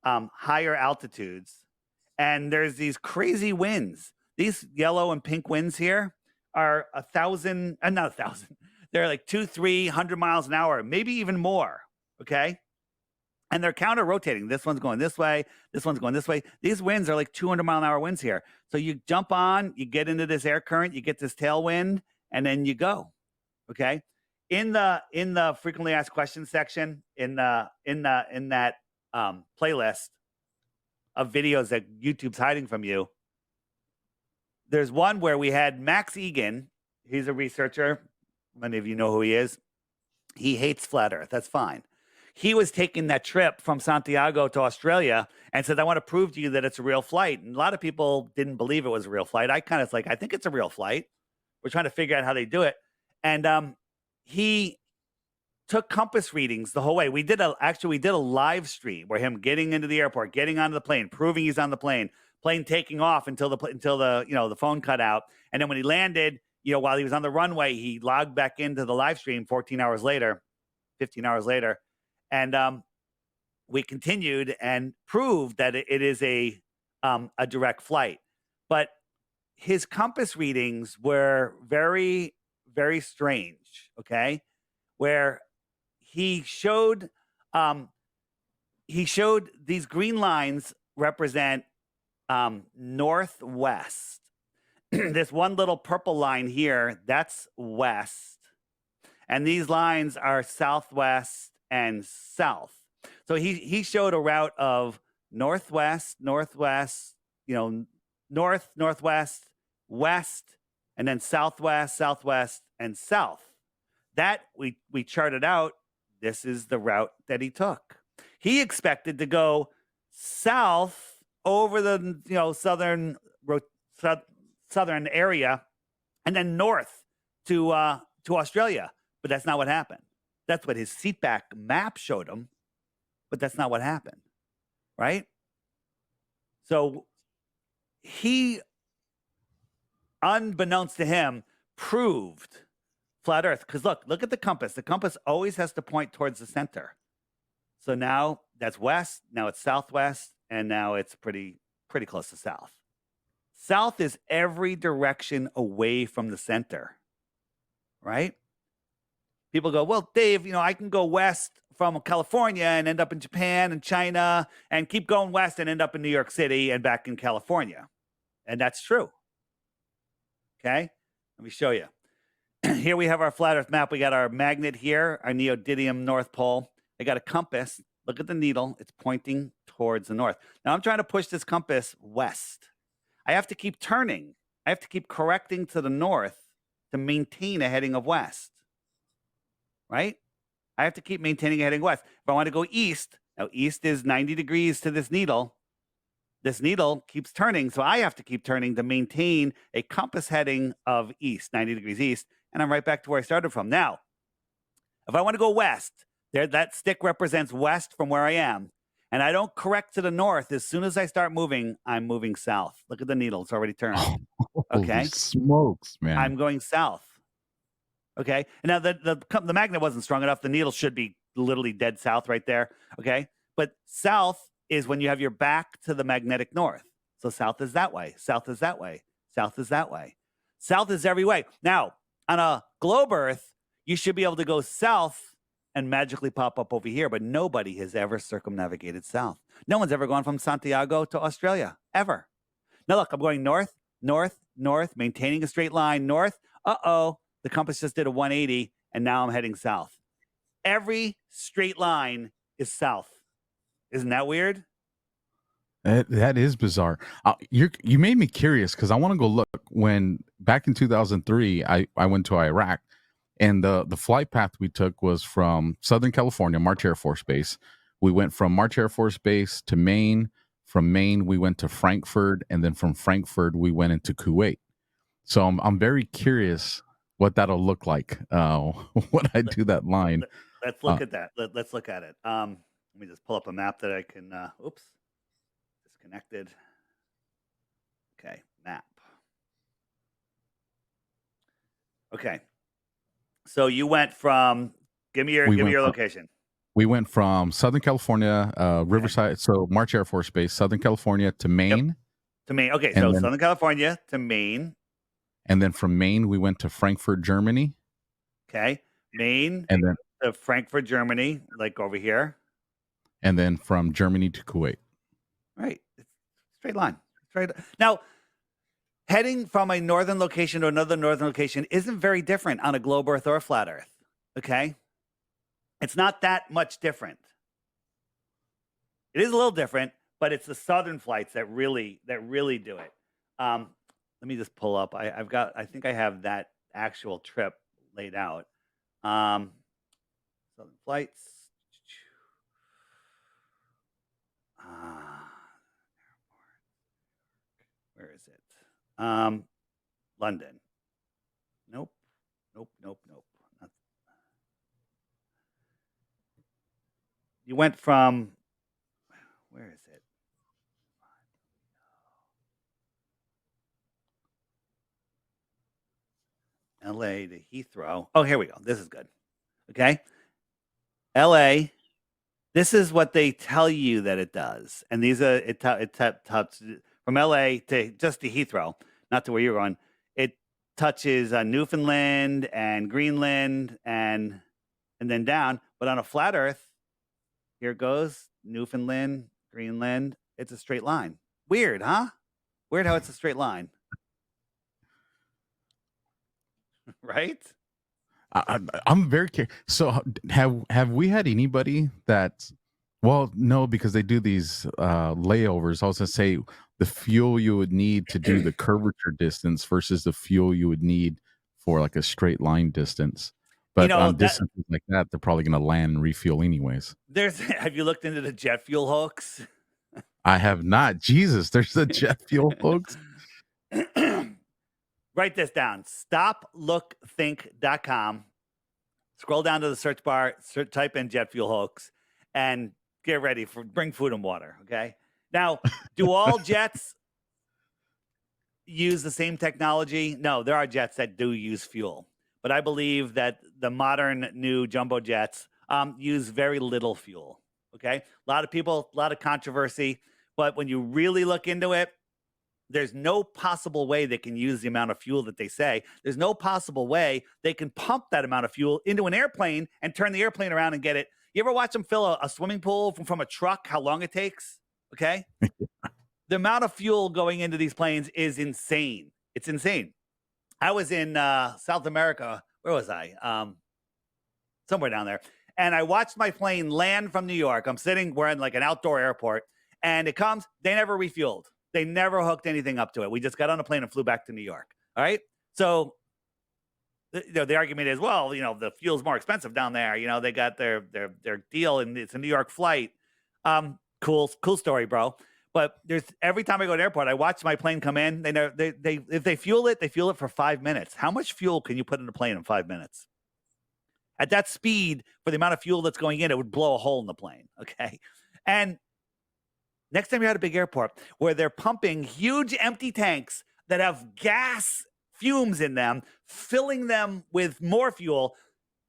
higher altitudes, and there's these crazy winds. These yellow and pink winds here are 1,000, not 1,000. They're like 200-300 miles an hour, maybe even more. Okay. And they're counter rotating. This one's going this way. This one's going this way. These winds are like 200-mile-an-hour winds here. So you jump on, you get into this air current, you get this tailwind, and then you go. Okay. In the frequently asked questions section in that playlist of videos that YouTube's hiding from you, there's one where we had Max Egan. He's a researcher. Many of you know who he is. He hates flat Earth. That's fine. He was taking that trip from Santiago to Australia and said, I want to prove to you that it's a real flight. And a lot of people didn't believe it was a real flight. I kind of I think it's a real flight. We're trying to figure out how they do it. And he took compass readings the whole way. We did a live stream where him getting into the airport, getting onto the plane, proving he's on the plane taking off until the phone cut out. And then when he landed, while he was on the runway, he logged back into the live stream 15 hours later. And we continued and proved that it is a direct flight. But his compass readings were very, very strange, okay? Where he showed these green lines represent northwest. This one little purple line here, that's west. And these lines are southwest and south. So he showed a route of northwest, north, northwest, west, and then southwest, southwest, and south. That we charted out. This is the route that he took. He expected to go south over the southern area, and then north to Australia. But that's not what happened. That's what his seatback map showed him, but that's not what happened, right? So he, unbeknownst to him, proved flat Earth. Because look at the compass. The compass always has to point towards the center. So now that's west, now it's southwest, and now it's pretty close to south. South is every direction away from the center, right? People go, well, Dave, I can go west from California and end up in Japan and China and keep going west and end up in New York City and back in California. And that's true. Okay, let me show you. Here we have our flat Earth map. We got our magnet here, our neodymium North Pole. I got a compass. Look at the needle. It's pointing towards the north. Now I'm trying to push this compass west. I have to keep turning. I have to keep correcting to the north to maintain a heading of west. Right? I have to keep maintaining a heading west. If I want to go east, now east is 90 degrees to this needle. This needle keeps turning, so I have to keep turning to maintain a compass heading of east, 90 degrees east, and I'm right back to where I started from. Now, if I want to go west, that stick represents west from where I am, and I don't correct to the north. As soon as I start moving, I'm moving south. Look at the needle. It's already turned. Okay? Holy smokes, man. I'm going south. Okay? And now the magnet wasn't strong enough. The needle should be literally dead south right there. Okay? But south is when you have your back to the magnetic north. So south is that way. South is that way. South is that way. South is every way. Now, on a globe Earth, you should be able to go south and magically pop up over here, but nobody has ever circumnavigated south. No one's ever gone from Santiago to Australia, ever. Now look, I'm going north, north, north, maintaining a straight line, north. Uh-oh, the compass just did a 180, and now I'm heading south. Every straight line is south. Isn't that weird? That is bizarre. You made me curious because I want to go look. When back in 2003, I went to Iraq, and the flight path we took was from Southern California, March Air Force Base. We went from March Air Force Base to Maine. From Maine, we went to Frankfurt, and then from Frankfurt, we went into Kuwait. So I'm very curious what that'll look like when I do that line. Let's look at that. Let's look at it. Let me just pull up a map that I can. Oops, disconnected. Okay, map. Okay, so you went from. Give me your location. We went from Southern California, Riverside, so March Air Force Base, Southern California to Maine. Yep. To Maine. Okay, And so then- Southern California to Maine. And then from Maine, we went to Frankfurt, Germany. Okay, Maine And then to Frankfurt, Germany, like over here. and then from Germany to Kuwait. Right, it's straight line. Straight. Now, heading from a northern location to another northern location isn't very different on a globe Earth or a flat Earth. Okay, it's not that much different. It is a little different, but it's the southern flights that really do it. Let me just pull up. I think I have that actual trip laid out. Southern flights. Where is it? London. Nope. Not- You went from, where is it? LA to Heathrow. Oh, here we go. This is good. Okay. LA. This is what they tell you that it does. And these are, from LA to just to Heathrow, not to where you're going. It touches Newfoundland and Greenland and then down. But on a flat Earth, here it goes, Newfoundland, Greenland. It's a straight line. Weird, huh? Weird how it's a straight line. Right? I'm very curious. So have we had anybody that? Well, no, because they do these layovers. I was gonna say the fuel you would need to do the curvature distance versus the fuel you would need for like a straight line distance. But on distances like that, they're probably gonna land and refuel anyways. Have you looked into the jet fuel hoax? I have not. Jesus, there's a jet fuel hoax. Write this down. Stoplookthink.com. Scroll down to the search bar, type in jet fuel hoax, and get ready for bring food and water. Okay. Now, do all jets use the same technology? No, there are jets that do use fuel, but I believe that the modern new jumbo jets use very little fuel. Okay. A lot of people, a lot of controversy, but when you really look into it, there's no possible way they can use the amount of fuel that they say. There's no possible way they can pump that amount of fuel into an airplane and turn the airplane around and get it. You ever watch them fill a swimming pool from a truck, how long it takes? Okay. The amount of fuel going into these planes is insane. It's insane. I was in South America. Where was I? Somewhere down there. And I watched my plane land from New York. we're in like an outdoor airport, and it comes, they never refueled. They never hooked anything up to it. We just got on a plane and flew back to New York. All right. So, the argument is, well, the fuel's more expensive down there. They got their deal, and it's a New York flight. Cool story, bro. But every time I go to the airport, I watch my plane come in. If they fuel it for 5 minutes. How much fuel can you put in a plane in 5 minutes? At that speed, for the amount of fuel that's going in, it would blow a hole in the plane. Okay. And next time you're at a big airport where they're pumping huge empty tanks that have gas fumes in them, filling them with more fuel,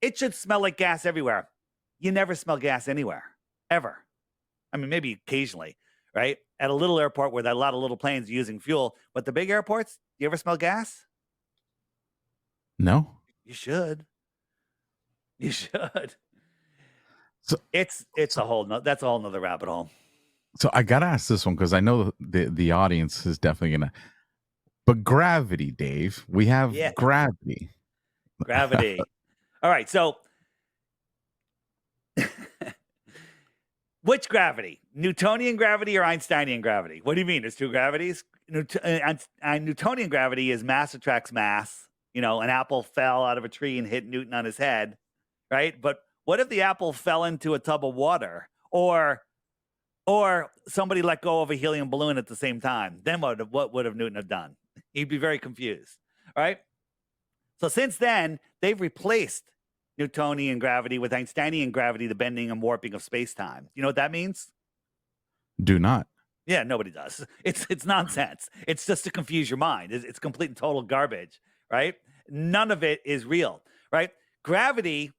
it should smell like gas everywhere. You never smell gas anywhere, ever. I mean, maybe occasionally, right? At a little airport where there are a lot of little planes using fuel, but the big airports, you ever smell gas? No. You should. You should. So that's a whole nother rabbit hole. So I gotta ask this one because I know the audience is definitely gonna. But gravity, Dave. We have gravity. Gravity. All right. So, which gravity? Newtonian gravity or Einsteinian gravity? What do you mean? There's two gravities. Newtonian gravity is mass attracts mass. An apple fell out of a tree and hit Newton on his head, right? But what if the apple fell into a tub of water, or somebody let go of a helium balloon at the same time? Then what would have Newton have done? He'd be very confused, right? So since then, they've replaced Newtonian gravity with Einsteinian gravity, the bending and warping of space-time. You know what that means? Do not. Yeah, nobody does. It's nonsense. It's just to confuse your mind. It's complete and total garbage, right? None of it is real, right? Gravity,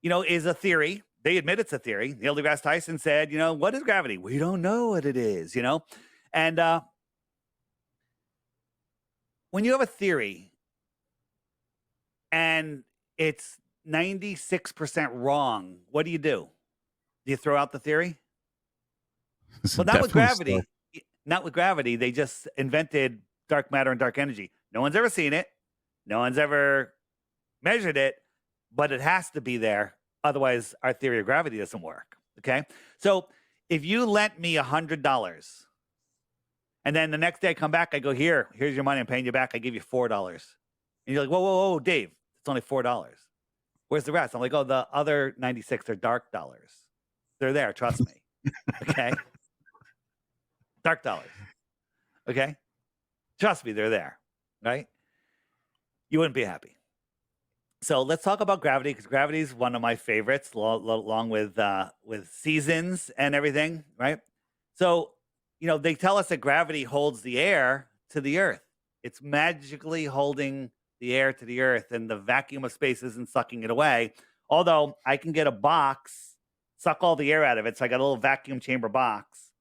is a theory. They admit it's a theory. Neil deGrasse Tyson said, what is gravity? We don't know what it is, And when you have a theory and it's 96% wrong, what do? Do you throw out the theory? Well, not with gravity. Not with gravity. They just invented dark matter and dark energy. No one's ever seen it. No one's ever measured it, but it has to be there. Otherwise, our theory of gravity doesn't work. Okay. So if you lent me $100 and then the next day I come back, I go, here's your money. I'm paying you back. I give you $4. And you're like, whoa, Dave, it's only $4. Where's the rest? I'm like, oh, the other 96 are dark dollars. They're there. Trust me. Okay. Dark dollars. Okay. Trust me, they're there. Right. You wouldn't be happy. So let's talk about gravity, because gravity is one of my favorites, along with seasons and everything, right? So, they tell us that gravity holds the air to the earth. It's magically holding the air to the earth, and the vacuum of space isn't sucking it away. Although I can get a box, suck all the air out of it. So I got a little vacuum chamber box,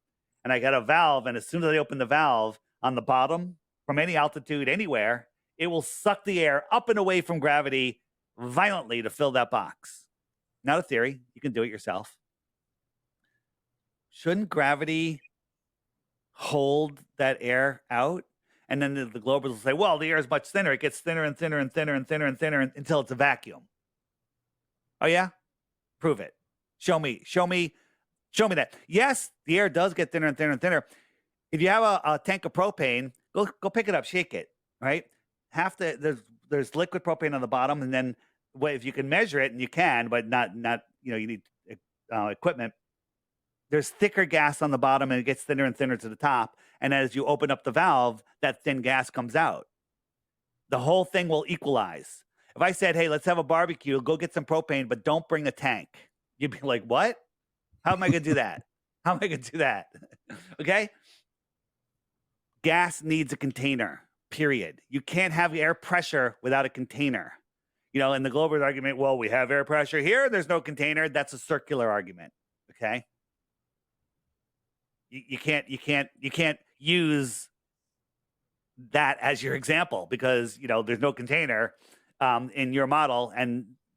and I got a valve, and as soon as I open the valve on the bottom, from any altitude, anywhere, it will suck the air up and away from gravity violently to fill that box. Not a theory. You can do it yourself. Shouldn't gravity hold that air out? And then the globers will say, well, the air is much thinner. It gets thinner and thinner and thinner and thinner and thinner until it's a vacuum. Oh, yeah? Prove it. Show me that. Yes, the air does get thinner and thinner and thinner. If you have a tank of propane, go pick it up, shake it, right? There's liquid propane on the bottom, and then if you can measure it, and you can, but not you need equipment. There's thicker gas on the bottom, and it gets thinner and thinner to the top. And as you open up the valve, that thin gas comes out. The whole thing will equalize. If I said, hey, let's have a barbecue, go get some propane, but don't bring a tank, you'd be like, what? How am I going to do that? How am I going to do that? Okay? Gas needs a container, period. You can't have air pressure without a container. In the Glober's argument, well, we have air pressure here, there's no container. That's a circular argument, okay? You can't use that as your example, because there's no container in your model,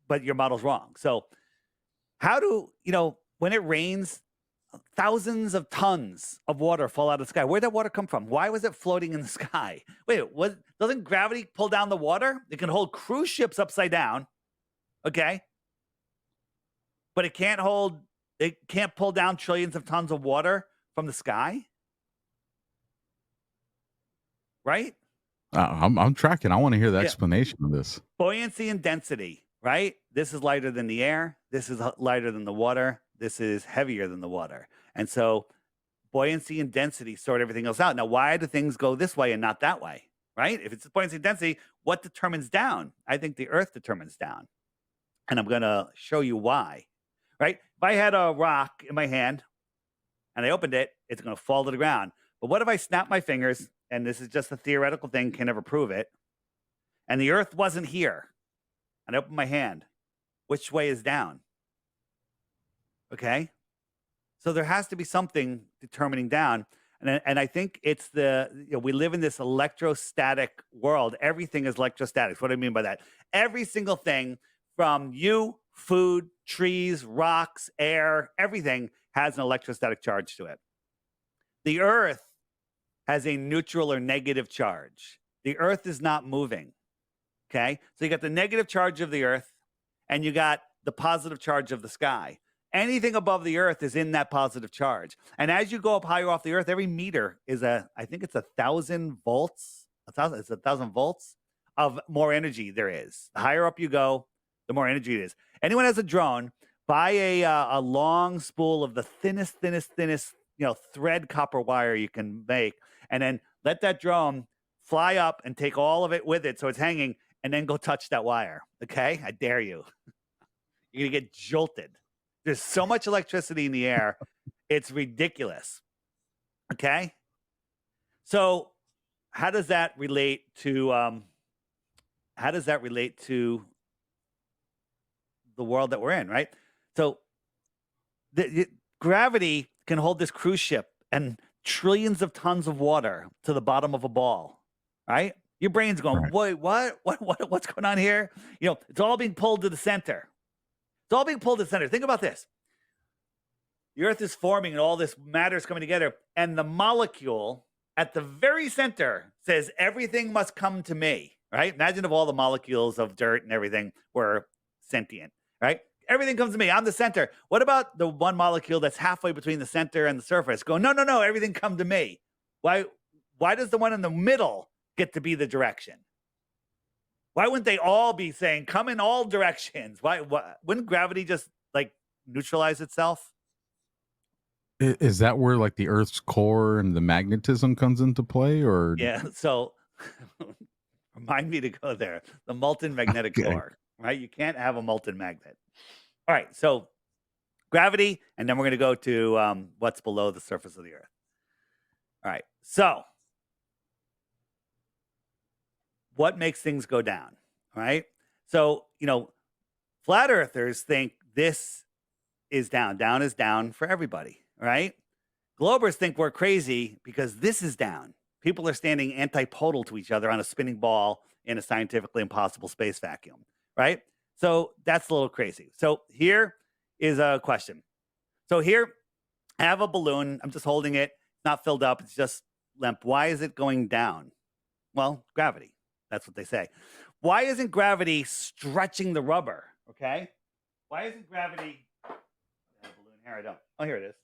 but your model's wrong. So how do when it rains, thousands of tons of water fall out of the sky? Where'd that water come from? Why was it floating in the sky? Wait, doesn't gravity pull down the water? It can hold cruise ships upside down, okay? But it can't pull down trillions of tons of water from the sky, right? I'm tracking. I want to hear the explanation of this. Buoyancy and density, right? This is lighter than the air. This is lighter than the water. This is heavier than the water. And so buoyancy and density sort everything else out. Now, why do things go this way and not that way, right? If it's buoyancy and density, what determines down? I think the earth determines down. And I'm going to show you why, right? If I had a rock in my hand and I opened it, it's going to fall to the ground. But what if I snap my fingers, and this is just a theoretical thing, can never prove it, and the earth wasn't here, and I open my hand, which way is down? Okay? So there has to be something determining down. And I think it's we live in this electrostatic world. Everything is electrostatic. What do I mean by that? Every single thing from you, food, trees, rocks, air, everything has an electrostatic charge to it. The earth has a neutral or negative charge. The earth is not moving. Okay? So you got the negative charge of the earth, and you got the positive charge of the sky. Anything above the earth is in that positive charge. And as you go up higher off the earth, every meter is I think it's 1,000 volts. It's 1,000 volts of more energy there is. The higher up you go, the more energy it is. Anyone has a drone, buy a long spool of the thinnest, thread copper wire you can make, and then let that drone fly up and take all of it with it, so it's hanging, and then go touch that wire. Okay, I dare you. You're gonna get jolted. There's so much electricity in the air, it's ridiculous. Okay, so how does that relate to the world that we're in, right? So gravity can hold this cruise ship and trillions of tons of water to the bottom of a ball, right? Your brain's going, Right. wait, what's going on here? It's all being pulled to the center. It's all being pulled to the center. Think about this. The Earth is forming and all this matter is coming together, and the molecule at the very center says, everything must come to me, right? Imagine if all the molecules of dirt and everything were sentient, right? Everything comes to me. I'm the center. What about the one molecule that's halfway between the center and the surface? Go, no, everything come to me. Why does the one in the middle get to be the direction? Why wouldn't they all be saying, come in all directions? Why wouldn't gravity just like neutralize itself? Is that where like the Earth's core and the magnetism comes into play, or Yeah. So remind me to go there. The molten magnetic Okay. core, right? You can't have a molten magnet. All right. So gravity, and then we're going to go to what's below the surface of the Earth. All right. So what makes things go down? All right. So, flat earthers think this is down. Down is down for everybody, right? Globers think we're crazy because this is down. People are standing antipodal to each other on a spinning ball in a scientifically impossible space vacuum, right? So that's a little crazy. So here is a question. So here I have a balloon. I'm just holding it. It's not filled up. It's just limp. Why is it going down? Well, gravity. That's what they say. Why isn't gravity stretching the rubber? Okay. Why isn't gravity? I have a balloon here. I don't. Oh, here it is.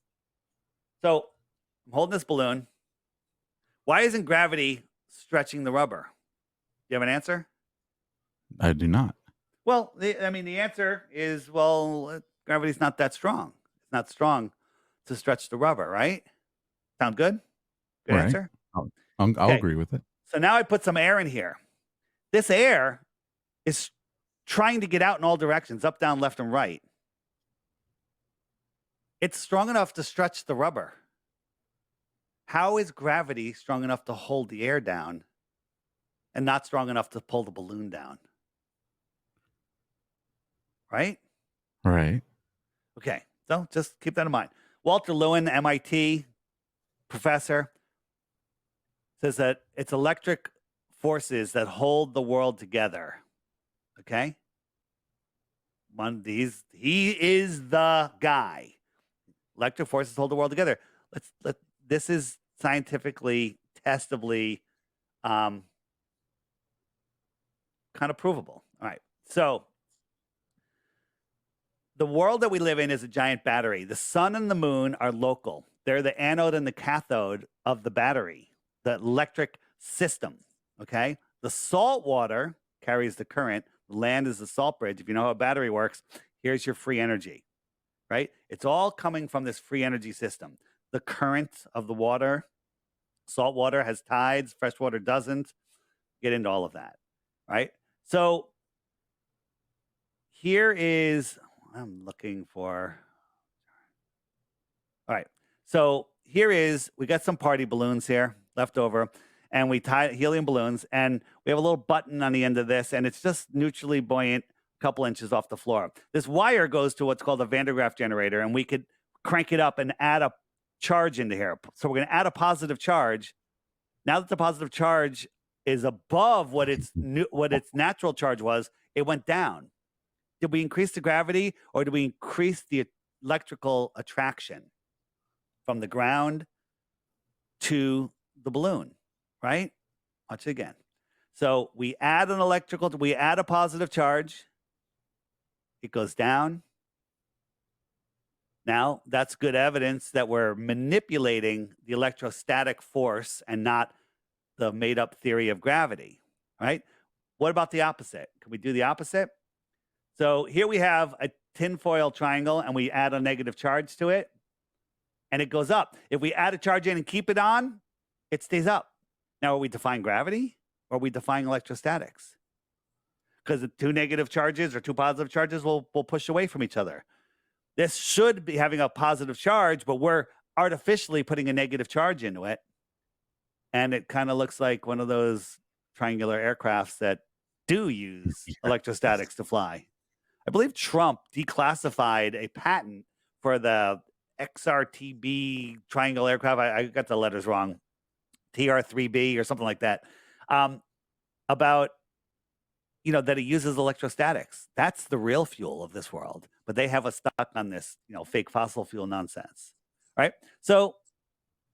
So I'm holding this balloon. Why isn't gravity stretching the rubber? Do you have an answer? I do not. Well, the answer is, gravity's not that strong. It's not strong to stretch the rubber, right? Sound good? Good Right. answer? I'll Okay. agree with it. So now I put some air in here. This air is trying to get out in all directions, up, down, left, and right. It's strong enough to stretch the rubber. How is gravity strong enough to hold the air down and not strong enough to pull the balloon down? Right? Right. Okay. So just keep that in mind. Walter Lewin, MIT professor, says that it's electric forces that hold the world together. Okay? He is the guy. Electric forces hold the world together. This is scientifically testably kind of provable. All right. So the world that we live in is a giant battery. The sun and the moon are local. They're the anode and the cathode of the battery, the electric system. Okay. The salt water carries the current. The land is the salt bridge. If you know how a battery works, here's your free energy, right? It's all coming from this free energy system. The current of the water, salt water has tides, fresh water doesn't. Get into all of that, right? So here is, I'm looking for, all right. So here is, we got some party balloons here left over, and we tie helium balloons, and we have a little button on the end of this, and it's just neutrally buoyant, a couple inches off the floor. This wire goes to what's called a Van der Graaf generator, and we could crank it up and add a charge into here. So we're going to add a positive charge. Now that the positive charge is above what its natural charge was, it went down. Did we increase the gravity, or did we increase the electrical attraction from the ground to the balloon, right? Watch it again. So we add a positive charge. It goes down. Now, that's good evidence that we're manipulating the electrostatic force and not the made-up theory of gravity, right? What about the opposite? Can we do the opposite? So here we have a tinfoil triangle, and we add a negative charge to it, and it goes up. If we add a charge in and keep it on, it stays up. Now, are we defying gravity, or are we defying electrostatics? because the two negative charges or two positive charges will push away from each other. This should be having a positive charge, but we're artificially putting a negative charge into it. And it kind of looks like one of those triangular aircrafts that do use electrostatics to fly. I believe Trump declassified a patent for the XRTB triangle aircraft. I got the letters wrong. TR3B or something like that. About, that it uses electrostatics. That's the real fuel of this world. But they have us stuck on this, fake fossil fuel nonsense. Right? So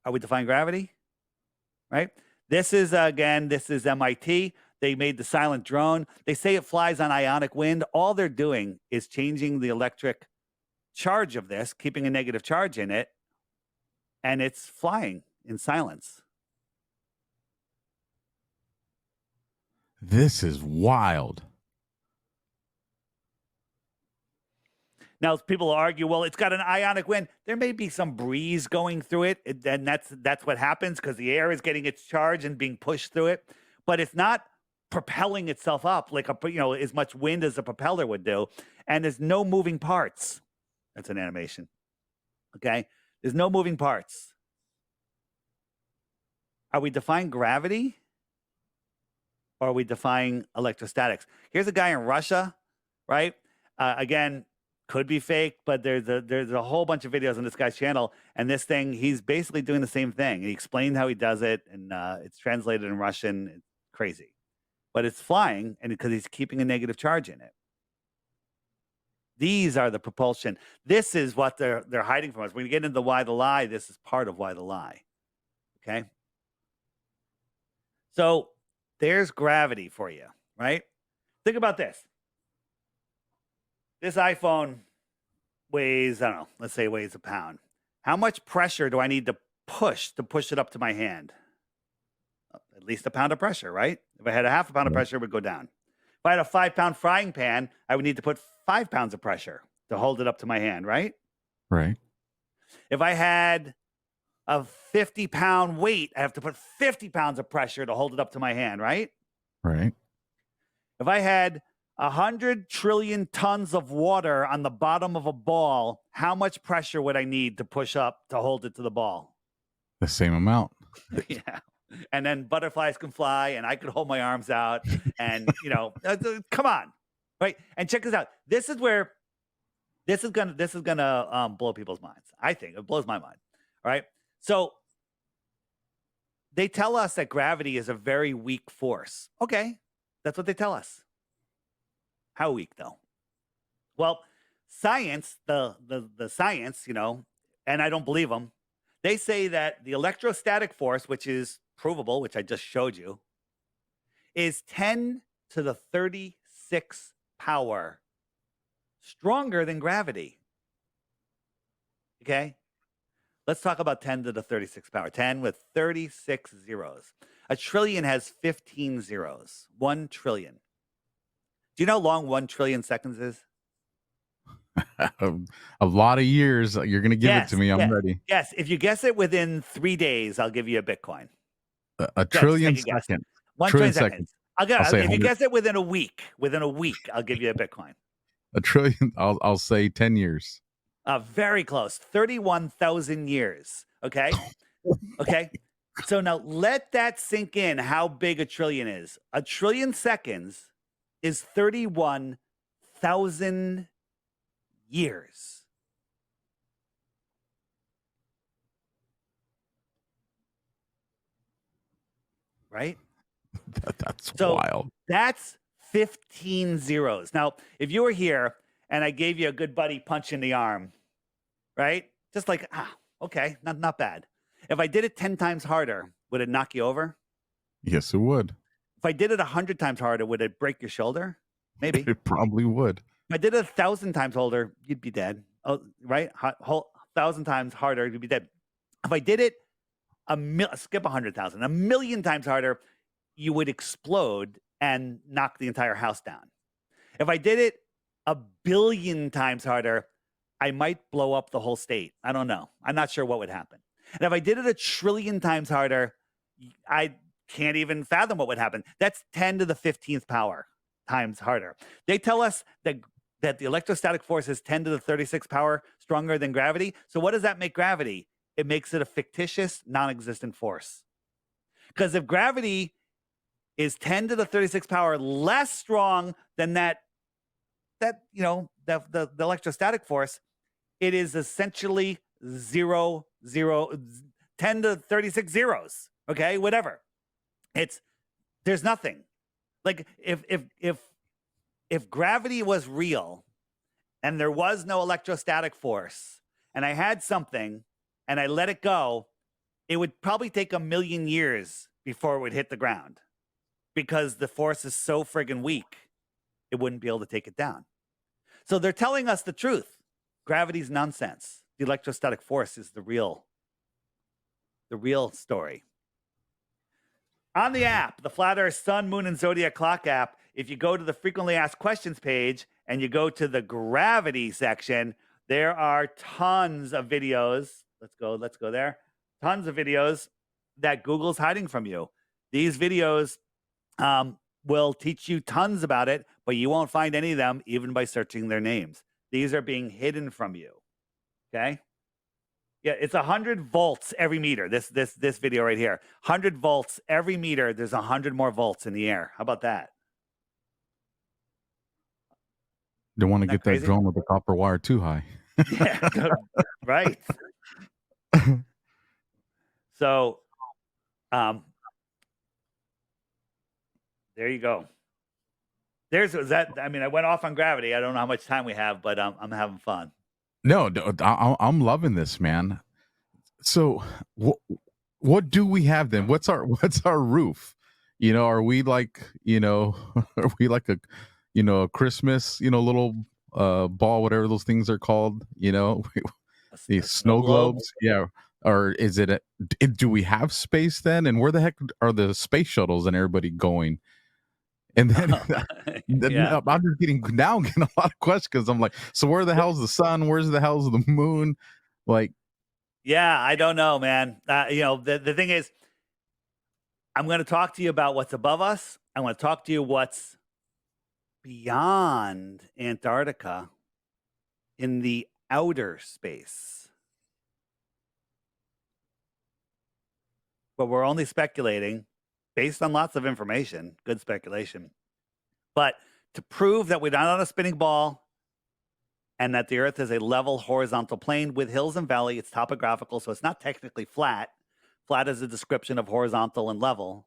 are we defying gravity? Right? This is MIT. They made the silent drone. They say it flies on ionic wind. All they're doing is changing the electric charge of this, keeping a negative charge in it, and it's flying in silence. This is wild. Now, people argue, well, it's got an ionic wind. There may be some breeze going through it, and that's what happens because the air is getting its charge and being pushed through it. But it's not propelling itself up like as much wind as a propeller would do. And there's no moving parts. That's an animation. Okay? There's no moving parts. Are we defying gravity? Or are we defying electrostatics? Here's a guy in Russia, right? Again, could be fake, but there's a whole bunch of videos on this guy's channel, and this thing, he's basically doing the same thing. He explained how he does it, and it's translated in Russian. It's crazy, but it's flying, and because he's keeping a negative charge in it. These are the propulsion. This is what they're hiding from us. When you get into why the lie, this is part of why the lie. Okay, so there's gravity for you, right? Think about this. This iPhone weighs, I don't know, let's say it weighs a pound. How much pressure do I need to push it up to my hand? At least a pound of pressure, right? If I had a half a pound of pressure, it would go down. If I had a 5-pound frying pan, I would need to put 5 pounds of pressure to hold it up to my hand, right? Right. If I had a 50-pound weight, I have to put 50 pounds of pressure to hold it up to my hand, right? Right. If I had 100 trillion tons of water on the bottom of a ball, how much pressure would I need to push up to hold it to the ball? The same amount. Yeah. And then butterflies can fly and I could hold my arms out and, come on. Right. And check this out. This is going to blow people's minds. I think it blows my mind. All right. So they tell us that gravity is a very weak force. Okay. That's what they tell us. How weak, though? Well, science, the science, and I don't believe them. They say that the electrostatic force, which is provable, which I just showed you, is 10 to the 36 power stronger than gravity. Okay? Let's talk about 10 to the 36 power. 10 with 36 zeros. A trillion has 15 zeros. 1 trillion. Do you know how long 1 trillion seconds is? A lot of years. You're going to give it to me. I'm ready. Yes. If you guess it within 3 days, I'll give you a Bitcoin. A trillion seconds. 1 trillion seconds. If you guess it within a week, I'll give you a Bitcoin. A trillion. I'll say 10 years. Very close. 31,000 years. Okay. Okay. So now let that sink in how big a trillion is. A trillion seconds is 31,000 years. Right? That's wild. That's 15 zeros. Now, if you were here and I gave you a good buddy punch in the arm, right? Just like, okay, not bad. If I did it 10 times harder, would it knock you over? Yes, it would. If I did it 100 times harder, would it break your shoulder? Maybe. It probably would. If I did it 1,000 times harder, you'd be dead. Oh, right? 1,000 times harder, you'd be dead. If I did it skip 100,000, 1,000,000 times harder, you would explode and knock the entire house down. If I did it 1,000,000,000 times harder, I might blow up the whole state. I don't know. I'm not sure what would happen. And if I did it 1,000,000,000,000 times harder, I can't even fathom what would happen. That's 10 to the 15th power. times harder. They tell us that the electrostatic force is 10 to the 36 power stronger than gravity. So what does that make gravity? It makes it a fictitious, non-existent force. Because if gravity is 10 to the 36 power less strong than the electrostatic force, it is essentially 10 to 36 zeros. Okay, whatever. There's nothing. Like if gravity was real and there was no electrostatic force and I had something and I let it go, it would probably take 1 million years before it would hit the ground because the force is so friggin' weak, it wouldn't be able to take it down. So they're telling us the truth. Gravity's nonsense. The electrostatic force is the real story. On the app, the Flat Earth Sun, Moon, and Zodiac Clock app, if you go to the frequently asked questions page and you go to the gravity section, there are tons of videos. Let's go there. Tons of videos that Google's hiding from you. These videos will teach you tons about it, but you won't find any of them even by searching their names. These are being hidden from you. Okay? Yeah, it's 100 volts every meter. This video right here. 100 volts every meter. There's 100 more volts in the air. How about that? Don't want to Isn't that get that crazy? drone with the copper wire too high. Yeah, right. So, there you go. I went off on gravity. I don't know how much time we have, but I'm having fun. No, I'm loving this, man. So what do we have then? What's our roof? Are we like, are we like a Christmas, little ball, whatever those things are called, the snow globes? Yeah. Or is it do we have space then? And where the heck are the space shuttles and everybody going? And then Yeah. I'm just getting a lot of questions because I'm like, so where the hell's the sun? Where's the hell's the moon? Like, Yeah, I don't know, man. The thing is, I'm going to talk to you about what's above us. I want to talk to you what's beyond Antarctica in the outer space. But we're only speculating based on lots of information, good speculation. But to prove that we're not on a spinning ball and that the Earth is a level horizontal plane with hills and valley, it's topographical, so it's not technically flat. Flat is a description of horizontal and level.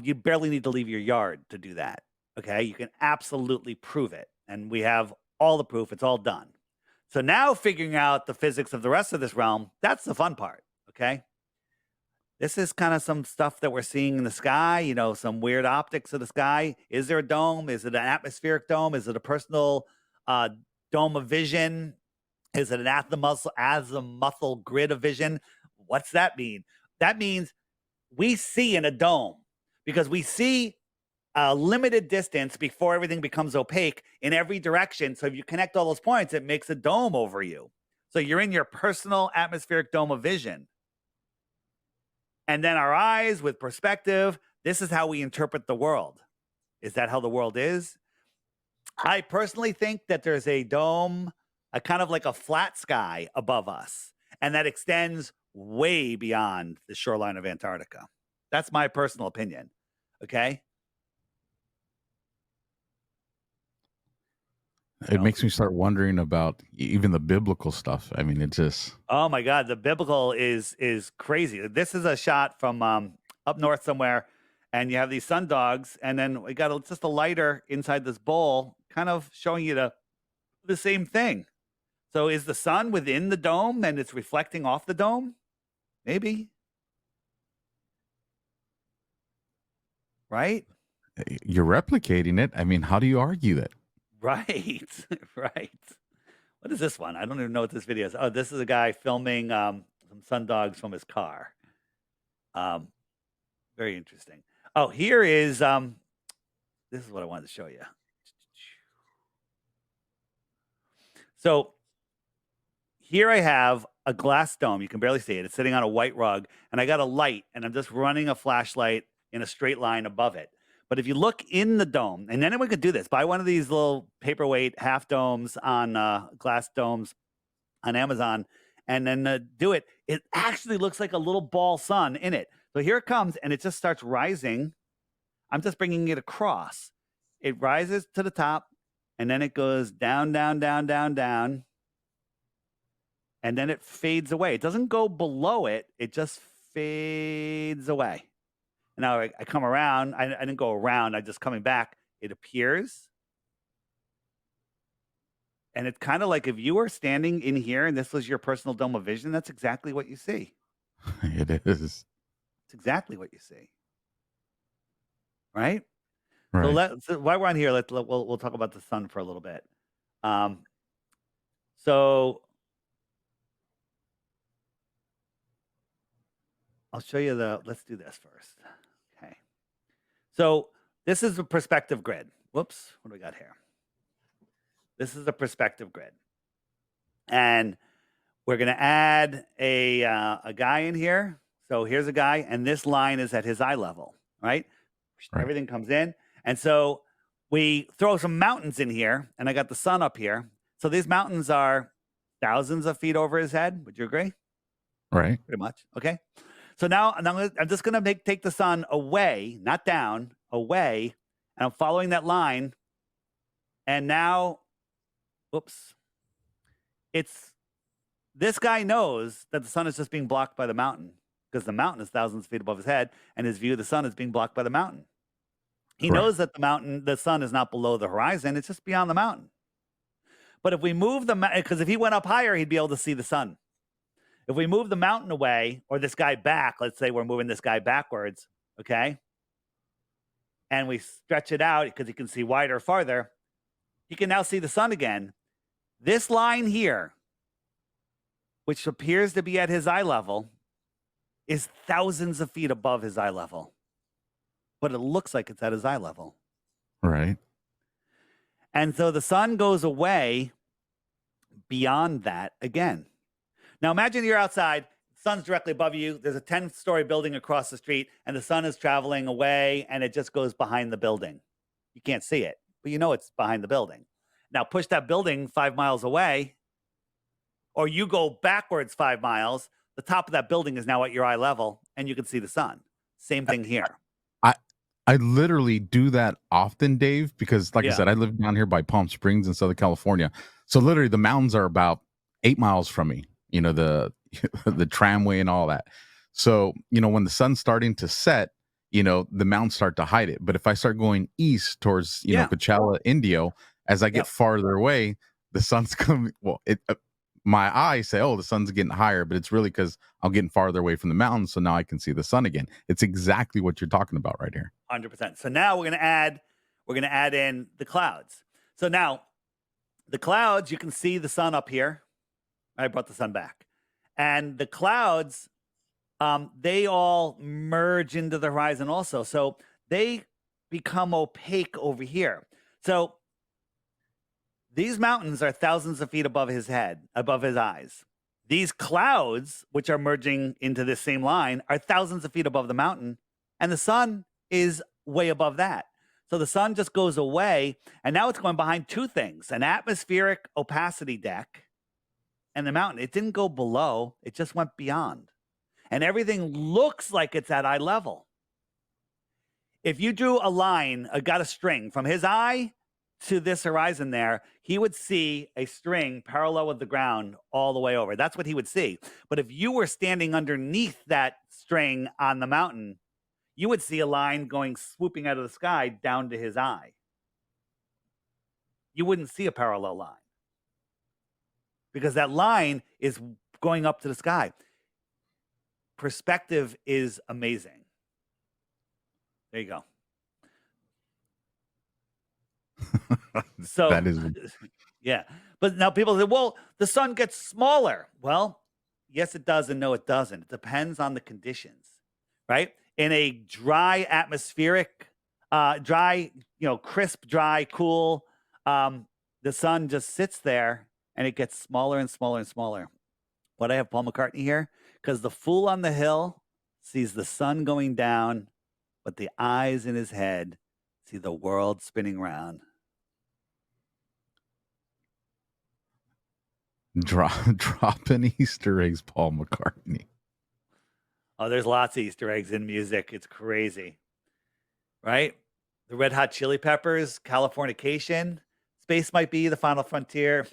You barely need to leave your yard to do that, okay? You can absolutely prove it, and we have all the proof. It's all done. So now figuring out the physics of the rest of this realm, that's the fun part, okay? This is kind of some stuff that we're seeing in the sky, some weird optics of the sky. Is there a dome? Is it an atmospheric dome? Is it a personal dome of vision? Is it an azimuthal grid of vision? What's that mean? That means we see in a dome because we see a limited distance before everything becomes opaque in every direction. So if you connect all those points, it makes a dome over you. So you're in your personal atmospheric dome of vision. And then our eyes with perspective, this is how we interpret the world. Is that how the world is? I personally think that there's a dome, a kind of like a flat sky above us, and that extends way beyond the shoreline of Antarctica. That's my personal opinion. Okay? It makes me start wondering about even the biblical stuff. I mean, it just... Oh my God, the biblical is crazy. This is a shot from up north somewhere, and you have these sun dogs, and then we got just a lighter inside this bowl, kind of showing you the same thing. So is the sun within the dome and it's reflecting off the dome? Maybe. Right? You're replicating it. I mean, how do you argue that? Right. Right. What is this one? I don't even know what this video is. Oh, this is a guy filming some sun dogs from his car. Very interesting. Oh, here is this is what I wanted to show you. So here I have a glass dome. You can barely see it. It's sitting on a white rug, and I got a light, and I'm just running a flashlight in a straight line above it. But if you look in the dome, and anyone could do this, buy one of these little paperweight half domes on glass domes on Amazon, and then do it. It actually looks like a little ball sun in it. So here it comes, and it just starts rising. I'm just bringing it across. It rises to the top, and then it goes down, down, down, down, down, and then it fades away. It doesn't go below it. It just fades away. Now I come around. I didn't go around. I just coming back. It appears. And it's kind of like if you were standing in here and this was your personal dome of vision, that's exactly what you see. It is. It's exactly what you see. Right? Right. So while we're on here, we'll talk about the sun for a little bit. So I'll show you let's do this first. Okay. So this is a perspective grid. Whoops, what do we got here? This is a perspective grid. And we're going to add a guy in here. So here's a guy, and this line is at his eye level, right? Right. Everything comes in. And so we throw some mountains in here, and I got the sun up here. So these mountains are thousands of feet over his head. Would you agree? Right. Pretty much. Okay. So now I'm just going to take the sun away, not down, away. And I'm following that line. And now, whoops. This guy knows that the sun is just being blocked by the mountain because the mountain is thousands of feet above his head, and his view of the sun is being blocked by the mountain. He Right. knows that the sun is not below the horizon. It's just beyond the mountain. But if we move because if he went up higher, he'd be able to see the sun. If we move the mountain away or this guy back, let's say we're moving this guy backwards, okay? And we stretch it out because he can see wider, farther. He can now see the sun again. This line here, which appears to be at his eye level, is thousands of feet above his eye level. But it looks like it's at his eye level. Right. And so the sun goes away beyond that again. Now imagine you're outside, sun's directly above you, there's a 10-story building across the street, and the sun is traveling away, and it just goes behind the building. You can't see it, but you know it's behind the building. Now push that building 5 miles away, or you go backwards 5 miles, the top of that building is now at your eye level, and you can see the sun. Same thing here. I literally do that often, Dave, because like I Yeah. said, I live down here by Palm Springs in Southern California. So literally the mountains are about 8 miles from me, you know, the the tramway and all that. So, you know, when the sun's starting to set, you know, the mountains start to hide it. But if I start going east towards, you know, Yeah. Coachella, Indio, as I get Yep. farther away, the sun's coming. Well, my eyes say, oh, the sun's getting higher, but it's really because I'm getting farther away from the mountains. So now I can see the sun again. It's exactly what you're talking about right here. 100%. So now we're going to add in the clouds. So now the clouds, you can see the sun up here. I brought the sun back. And the clouds, they all merge into the horizon also. So they become opaque over here. So these mountains are thousands of feet above his head, above his eyes. These clouds, which are merging into this same line, are thousands of feet above the mountain. And the sun is way above that. So the sun just goes away, and now it's going behind two things: an atmospheric opacity deck and the mountain. It didn't go below, it just went beyond. And everything looks like it's at eye level. If you drew a line, got a string from his eye to this horizon there, he would see a string parallel with the ground all the way over. That's what he would see. But if you were standing underneath that string on the mountain, you would see a line going swooping out of the sky down to his eye. You wouldn't see a parallel line because that line is going up to the sky. Perspective is amazing. There you go. So That is yeah. But now people say, well, the sun gets smaller. Well, yes, it does, and no, it doesn't. It depends on the conditions, right? In a dry atmospheric, crisp, dry, cool, the sun just sits there and it gets smaller and smaller and smaller. But I have Paul McCartney here because the fool on the hill sees the sun going down, but the eyes in his head See the world spinning round. Dropping Easter eggs, Paul McCartney. Oh, there's lots of Easter eggs in music. It's crazy, right? The Red Hot Chili Peppers, Californication. Space might be the final frontier,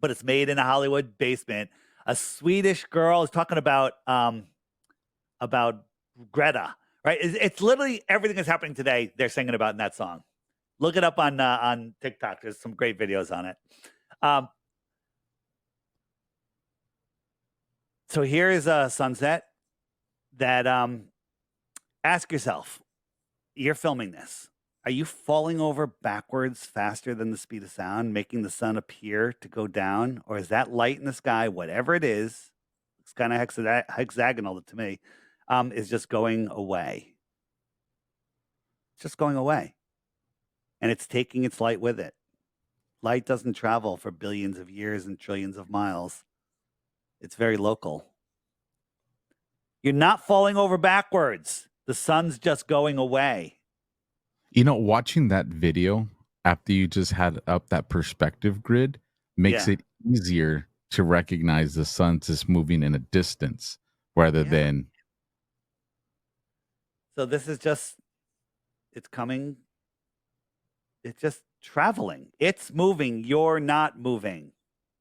but it's made in a Hollywood basement. A Swedish girl is talking about Greta, right? It's literally everything that's happening today. They're singing about in that song. Look it up on TikTok. There's some great videos on it. So here is a sunset that ask yourself, you're filming this. Are you falling over backwards faster than the speed of sound, making the sun appear to go down? Or is that light in the sky, whatever it is, it's kind of hexagonal to me, is just going away? It's just going away. And it's taking its light with it. Light doesn't travel for billions of years and trillions of miles. It's very local. You're not falling over backwards. The sun's just going away. You know, watching that video after you just had up that perspective grid makes it easier to recognize the sun's just moving in a distance rather than. So this is just, it's coming. It's just traveling. It's moving. You're not moving,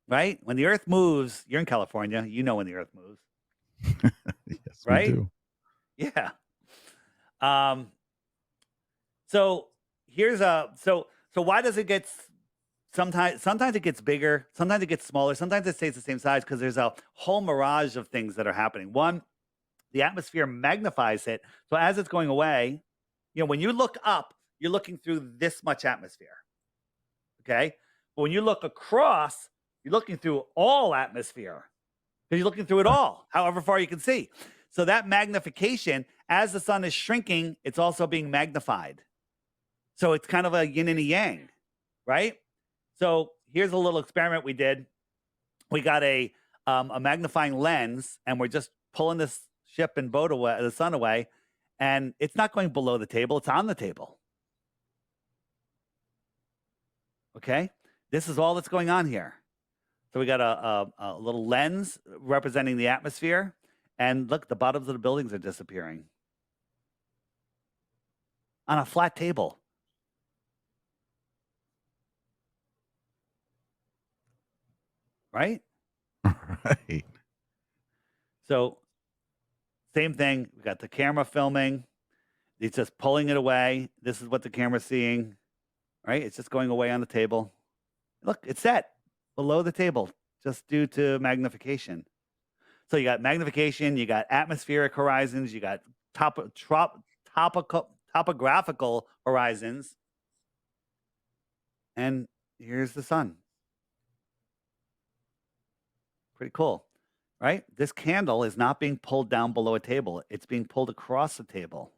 right? When the earth moves, you're in California. You know when the earth moves. Yes, right? we do. Yeah. So here's so why does it get sometimes it gets bigger, sometimes it gets smaller, sometimes it stays the same size because there's a whole mirage of things that are happening. One, the atmosphere magnifies it. So as it's going away, you know, when you look up, you're looking through this much atmosphere. Okay? But when you look across, you're looking through all atmosphere. Because you're looking through it all, however far you can see. So that magnification, as the sun is shrinking, it's also being magnified. So it's kind of a yin and a yang, right? So here's a little experiment we did. We got a magnifying lens, and we're just pulling this ship and boat away, the sun away, and it's not going below the table; it's on the table. Okay, this is all that's going on here. So we got a little lens representing the atmosphere, and look, the bottoms of the buildings are disappearing on a flat table. Right? Right. So same thing. We got the camera filming. It's just pulling it away. This is what the camera's seeing. Right? It's just going away on the table. Look, it's set below the table just due to magnification. So you got magnification, you got atmospheric horizons, you got topographical horizons. And here's the sun. Pretty cool, right? This candle is not being pulled down below a table. It's being pulled across the table.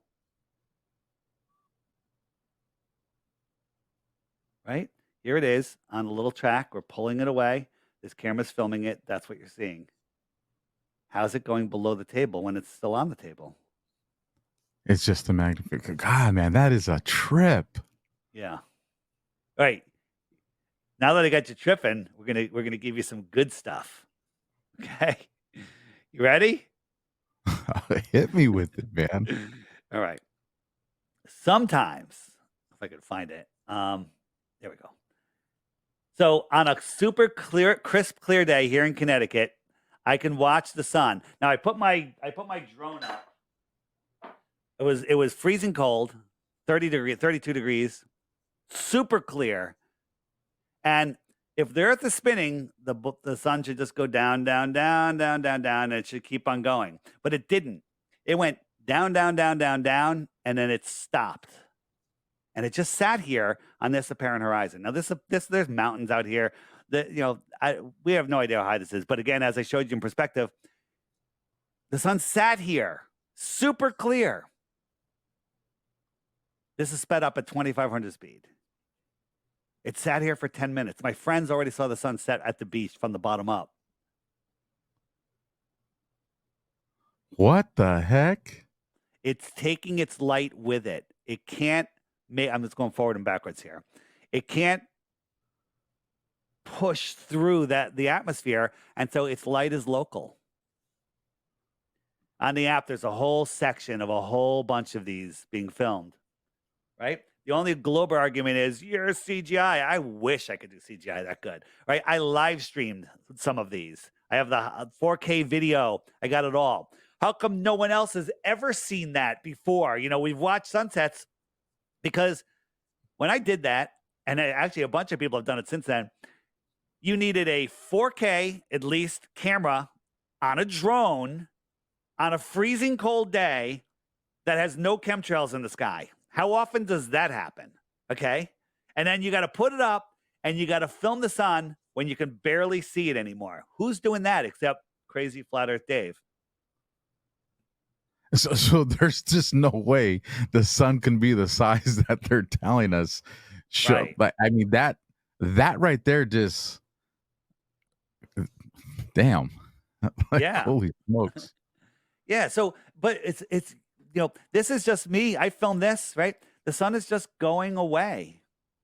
Right? Here it is on a little track. We're pulling it away. This camera's filming it. That's what you're seeing. How's it going below the table when it's still on the table? It's just a magnification. God, man, that is a trip. Yeah. All right. Now that I got you tripping, we're gonna give you some good stuff. Okay. You ready? Hit me with it, man. All right. Sometimes, if I could find it, there we go. So on a super clear, crisp, clear day here in Connecticut, I can watch the sun. Now I put my drone up. It was freezing cold, 32 degrees, super clear. And if the earth is spinning, the sun should just go down, down, down, down, down, down, and it should keep on going. But it didn't. It went down, down, down, down, down, and then it stopped. And it just sat here on this apparent horizon. Now, there's mountains out here. We have no idea how high this is. But again, as I showed you in perspective, the sun sat here, super clear. This is sped up at 2,500 speed. It sat here for 10 minutes. My friends already saw the sun set at the beach from the bottom up. What the heck? It's taking its light with it. It can't I'm just going forward and backwards here. It can't push through the atmosphere, and so its light is local. On the app, there's a whole section of a whole bunch of these being filmed, right? The only global argument is you're CGI. I wish I could do CGI that good, right? I live streamed some of these. I have the 4K video. I got it all. How come no one else has ever seen that before? You know, we've watched sunsets because when I did that, and actually a bunch of people have done it since then, you needed a 4K, at least, camera on a drone on a freezing cold day that has no chemtrails in the sky. How often does that happen? Okay. And then you got to put it up and you got to film the sun when you can barely see it anymore. Who's doing that except crazy Flat Earth Dave? So there's just no way the sun can be the size that they're telling us. Sure. Right. But I mean, that right there just, damn. Like, Yeah. holy smokes. Yeah. So, but it's, you know, this is just me. I filmed this, right? The sun is just going away.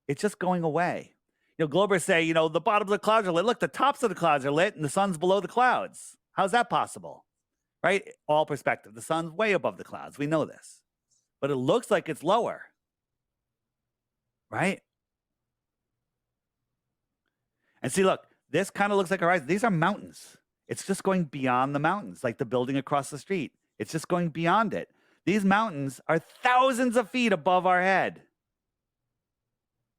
It's just going away. You know, Globers say, you know, the bottom of the clouds are lit. Look, the tops of the clouds are lit and the sun's below the clouds. How's that possible? Right? All perspective. The sun's way above the clouds. We know this. But it looks like it's lower. Right? And see, look, this kind of looks like a horizon. These are mountains. It's just going beyond the mountains, like the building across the street. It's just going beyond it. These mountains are thousands of feet above our head.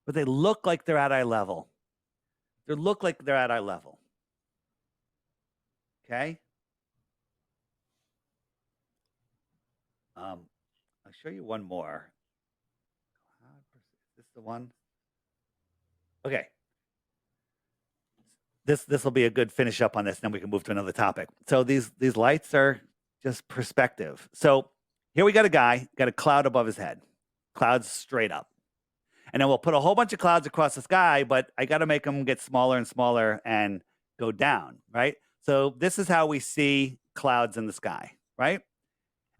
But they look like they're at eye level. They look like they're at eye level. Okay? I'll show you one more. Is this the one? Okay. This will be a good finish up on this, and then we can move to another topic. So these lights are just perspective. So here we got a guy, got a cloud above his head. Clouds straight up. And then we'll put a whole bunch of clouds across the sky, but I got to make them get smaller and smaller and go down, right? So this is how we see clouds in the sky, right?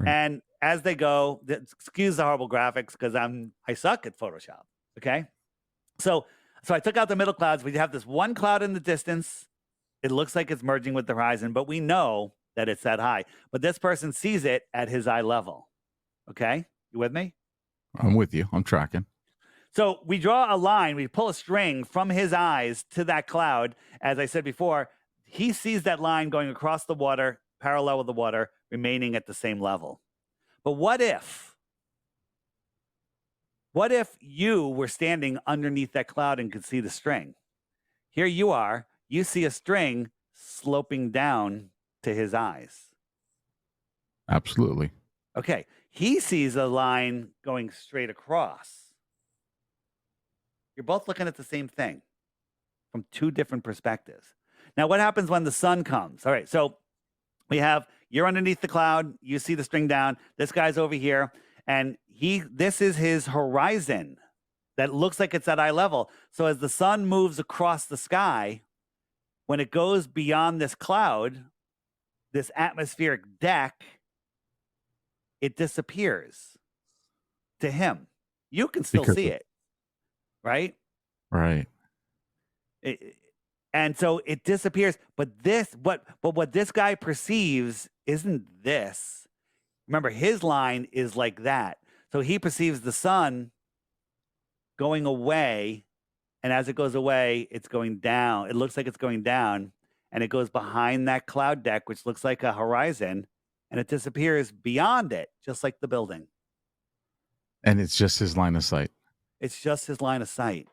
And as they go, excuse the horrible graphics because I suck at Photoshop, okay? So I took out the middle clouds. We have this one cloud in the distance. It looks like it's merging with the horizon, but we know that it's that high. But this person sees it at his eye level, okay? You with me? I'm with you. I'm tracking. So we draw a line, we pull a string from his eyes to that cloud. As I said before, he sees that line going across the water, parallel with the water, remaining at the same level. But what if you were standing underneath that cloud and could see the string? Here you are, you see a string sloping down to his eyes. Absolutely. Okay, he sees a line going straight across. You're both looking at the same thing from two different perspectives. Now, what happens when the sun comes? All right, so you're underneath the cloud, you see the string down, this guy's over here, and this is his horizon that looks like it's at eye level. So as the sun moves across the sky, when it goes beyond this cloud, this atmospheric deck, it disappears to him. You can still see it. Right? Right. And so it disappears. But what this guy perceives isn't this. Remember, his line is like that. So he perceives the sun going away. And as it goes away, it's going down. It looks like it's going down. And it goes behind that cloud deck, which looks like a horizon. And it disappears beyond it, just like the building. And it's just his line of sight. It's just his line of sight.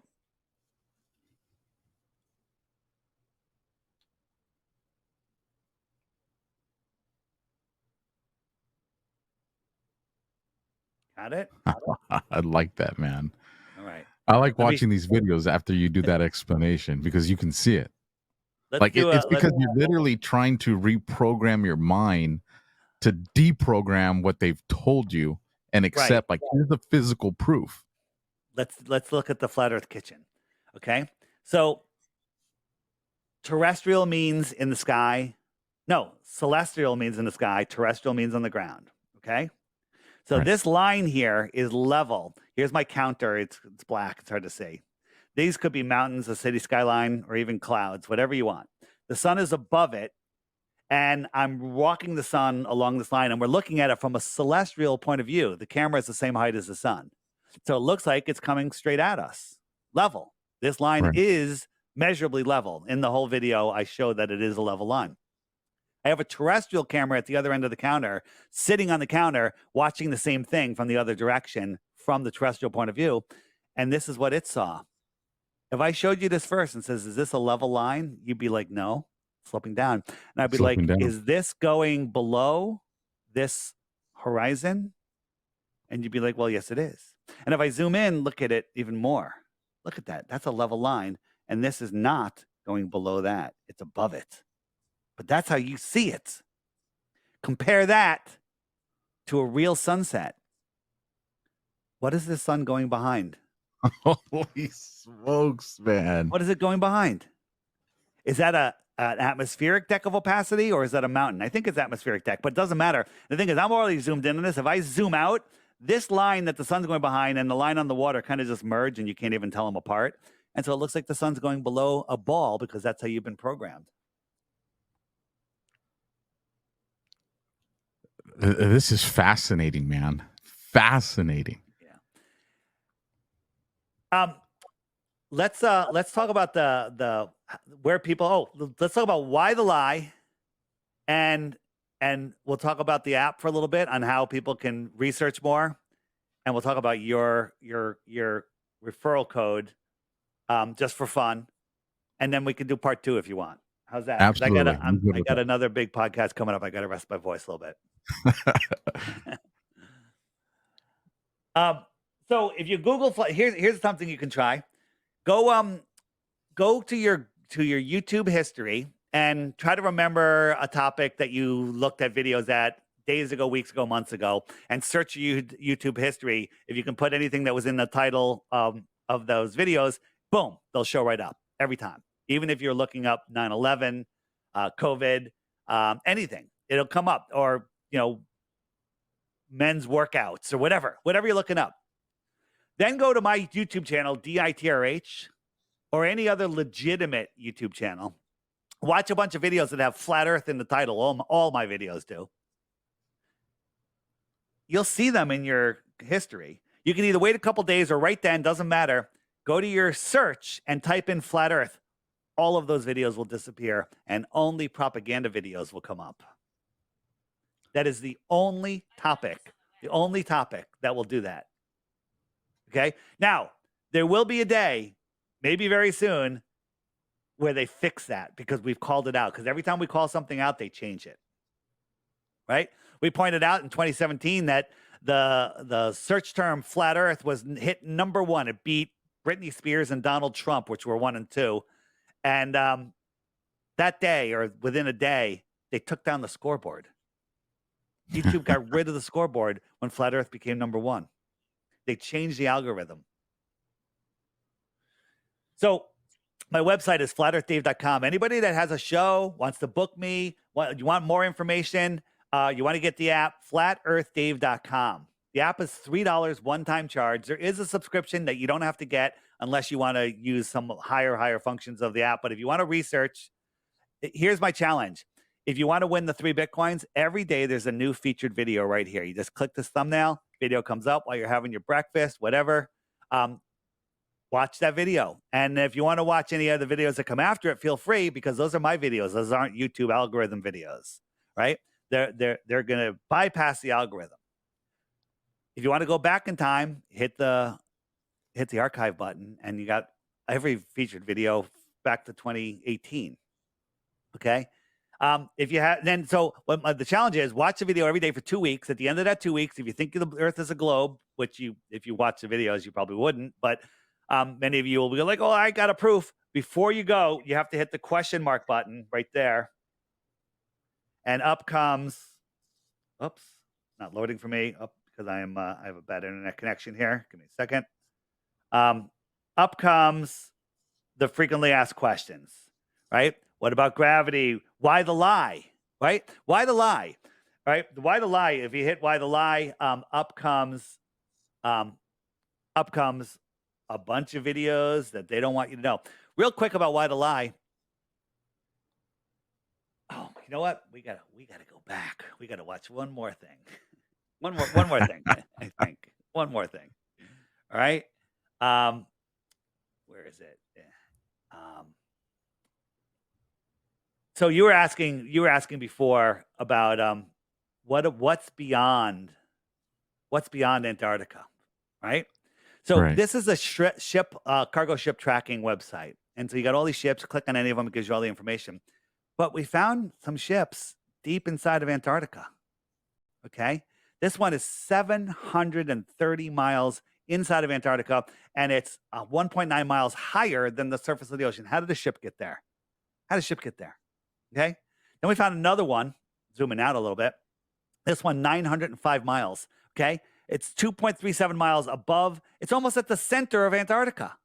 Got it? I like that, man. All right. I like watching these videos after you do that explanation because you can see it. It's because you're literally trying to reprogram your mind to deprogram what they've told you and accept, like, here's the physical proof. Let's look at the flat earth kitchen. Okay. So terrestrial means in the sky. No, celestial means in the sky. Terrestrial means on the ground. Okay. So this line here is level. Here's my counter. It's black. It's hard to see. These could be mountains, a city skyline, or even clouds, whatever you want. The sun is above it, and I'm walking the sun along this line, and we're looking at it from a celestial point of view. The camera is the same height as the sun. So it looks like it's coming straight at us, level. This line Right. is measurably level. In the whole video, I show that it is a level line. I have a terrestrial camera at the other end of the counter, sitting on the counter, watching the same thing from the other direction from the terrestrial point of view. And this is what it saw. If I showed you this first and says, is this a level line? You'd be like, no, sloping down. And I'd be Sloping like, down. is this going below this horizon? And you'd be like, well, yes, it is. And if I zoom in, look at it even more. Look at that. That's a level line. And this is not going below that. It's above it. But that's how you see it. Compare that to a real sunset. What is the sun going behind? Holy smokes, man. What is it going behind? Is that an atmospheric deck of opacity, or is that a mountain? I think it's atmospheric deck, but it doesn't matter. The thing is, I'm already zoomed in on this. If I zoom out, this line that the sun's going behind and the line on the water kind of just merge, and you can't even tell them apart. And so it looks like the sun's going below a ball because that's how you've been programmed. This is fascinating, man. Fascinating. Let's talk about the where people. Let's talk about why the lie, and we'll talk about the app for a little bit on how people can research more, and we'll talk about your referral code, just for fun, and then we can do part 2 if you want. How's that? 'Cause Absolutely. I got another big podcast coming up. I got to rest my voice a little bit. So if you Google, here's something you can try. Go to your YouTube history and try to remember a topic that you looked at videos at days ago, weeks ago, months ago, and search your YouTube history. If you can put anything that was in the title of those videos, boom, they'll show right up every time. Even if you're looking up 9/11, COVID, anything, it'll come up, or men's workouts or whatever you're looking up. Then go to my YouTube channel, DITRH, or any other legitimate YouTube channel. Watch a bunch of videos that have flat earth in the title. All my videos do. You'll see them in your history. You can either wait a couple days or right then, doesn't matter. Go to your search and type in flat earth. All of those videos will disappear, and only propaganda videos will come up. That is the only topic that will do that. Okay? Now, there will be a day, maybe very soon, where they fix that because we've called it out. Because every time we call something out, they change it. Right? We pointed out in 2017 that the search term flat earth was hit number 1. It beat Britney Spears and Donald Trump, which were 1 and 2. And that day, or within a day, they took down the scoreboard. YouTube got rid of the scoreboard when flat earth became number 1. They changed the algorithm. So my website is flatearthdave.com. Anybody that has a show, wants to book me, you want more information, you want to get the app, flatearthdave.com. The app is $3 one-time charge. There is a subscription that you don't have to get unless you want to use some higher functions of the app. But if you want to research, here's my challenge. If you want to win the 3 Bitcoins, every day there's a new featured video right here. You just click this thumbnail, video comes up while you're having your breakfast, whatever. Watch that video. And if you want to watch any other videos that come after it, feel free, because those are my videos. Those aren't YouTube algorithm videos, right? They're going to bypass the algorithm. If you want to go back in time, hit the archive button, and you got every featured video back to 2018. Okay. If you have, then, so what the challenge is, watch the video every day for 2 weeks. At the end of that 2 weeks, if you think the earth is a globe, which if you watch the videos, you probably wouldn't, but many of you will be like, oh, I got a proof. Before you go, you have to hit the question mark button right there. And up comes, oops, not loading for me, up because I have a bad internet connection here. Give me a second. Up comes the frequently asked questions, right? What about gravity? Why the lie, right? Why the lie, right? Why the lie? If you hit why the lie, up comes up comes a bunch of videos that they don't want you to know. Real quick about why to lie. Oh, you know what? We gotta go back. We gotta watch one more thing. One more thing. I think one more thing. All right. Um, where is it? So you were asking before about what's beyond Antarctica, right? So Right. this is a cargo ship tracking website, and so you got all these ships. Click on any of them; it gives you all the information. But we found some ships deep inside of Antarctica. Okay, this one is 730 miles inside of Antarctica, and it's 1.9 miles higher than the surface of the ocean. How did the ship get there? Okay. Then we found another one, zooming out a little bit. This one, 905 miles. Okay. It's 2.37 miles above. It's almost at the center of Antarctica,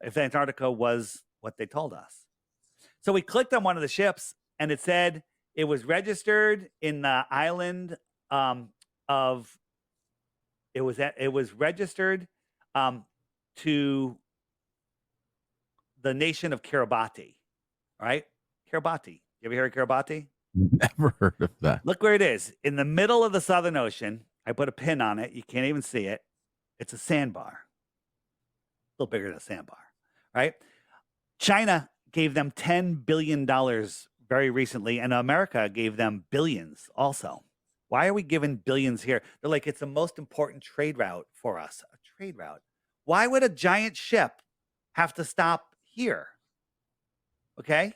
if Antarctica was what they told us. So we clicked on one of the ships, and it said it was registered in the island it was registered to the nation of Kiribati. All right. Kiribati. You ever hear of Kiribati? Never heard of that. Look where it is. In the middle of the Southern Ocean. I put a pin on it. You can't even see it. It's a sandbar. A little bigger than a sandbar. Right? China gave them $10 billion very recently, and America gave them billions also. Why are we giving billions here? They're like, it's the most important trade route for us. A trade route. Why would a giant ship have to stop here? Okay?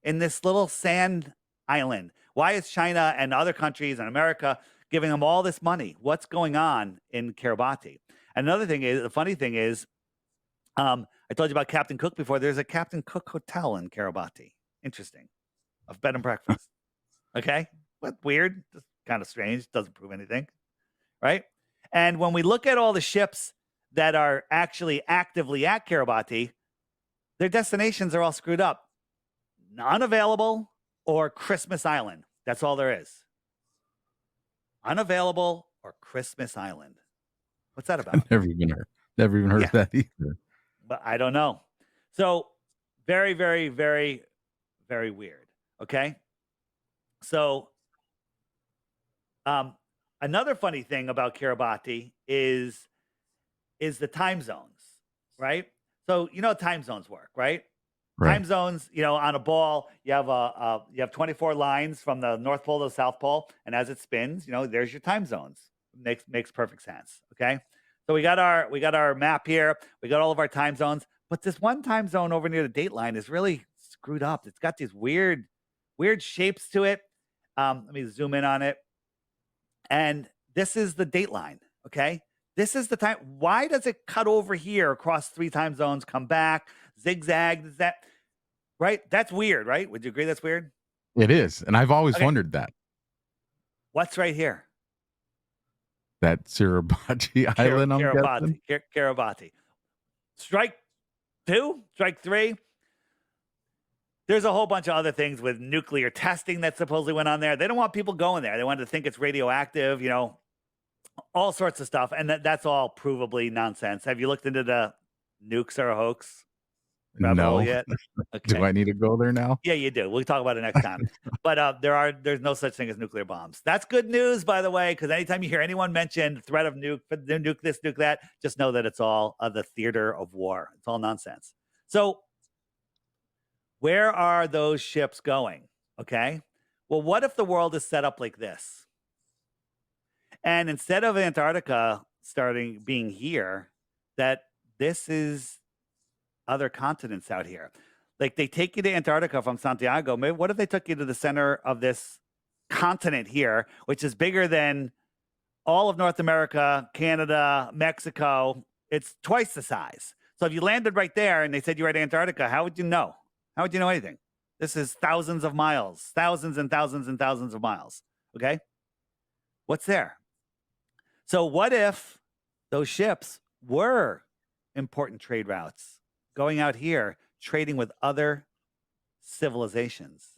In this little sand island. Why is China and other countries and America giving them all this money? What's going on in Kiribati? Another thing is, the funny thing is, I told you about Captain Cook before. There's a Captain Cook hotel in Kiribati. Interesting. A bed and breakfast. Okay? What weird? Just kind of strange. Doesn't prove anything. Right? And when we look at all the ships that are actually actively at Kiribati, their destinations are all screwed up. Unavailable or Christmas Island. That's all there is. Unavailable or Christmas Island. What's that about? Never even heard of that either. But I don't know. So very, very, very, very weird. Okay. So another funny thing about Kiribati is the time zones, right? So you know how time zones work, right? Right. Time zones, on a ball, you have 24 lines from the North Pole to the South Pole, and as it spins, there's your time zones. Makes perfect sense. Okay, so we got our map here. We got all of our time zones, but this one time zone over near the date line is really screwed up. It's got these weird shapes to it. Let me zoom in on it, and this is the date line. Okay, this is the time. Why does it cut over here across 3 time zones, come back, zigzag? Is that right? That's weird, right? Would you agree that's weird? It is. And I've always wondered that. What's right here? That Kiribati Island, I'm guessing. Kiribati. Strike 2, strike 3. There's a whole bunch of other things with nuclear testing that supposedly went on there. They don't want people going there. They wanted to think it's radioactive, all sorts of stuff. And that's all provably nonsense. Have you looked into the nukes are a hoax? No. Yet? Okay. Do I need to go there now? Yeah, you do. We'll talk about it next time. But there's no such thing as nuclear bombs. That's good news, by the way, because anytime you hear anyone mention threat of nuke this, nuke that, just know that it's all the theater of war. It's all nonsense. So where are those ships going? Okay. Well, what if the world is set up like this? And instead of Antarctica being here, that this is other continents out here. Like they take you to Antarctica from Santiago. Maybe what if they took you to the center of this continent here, which is bigger than all of North America, Canada, Mexico? It's twice the size. So if you landed right there and they said you're at Antarctica, how would you know? How would you know anything? This is thousands of miles, thousands and thousands and thousands of miles. Okay. What's there? So what if those ships were important trade routes going out here, trading with other civilizations?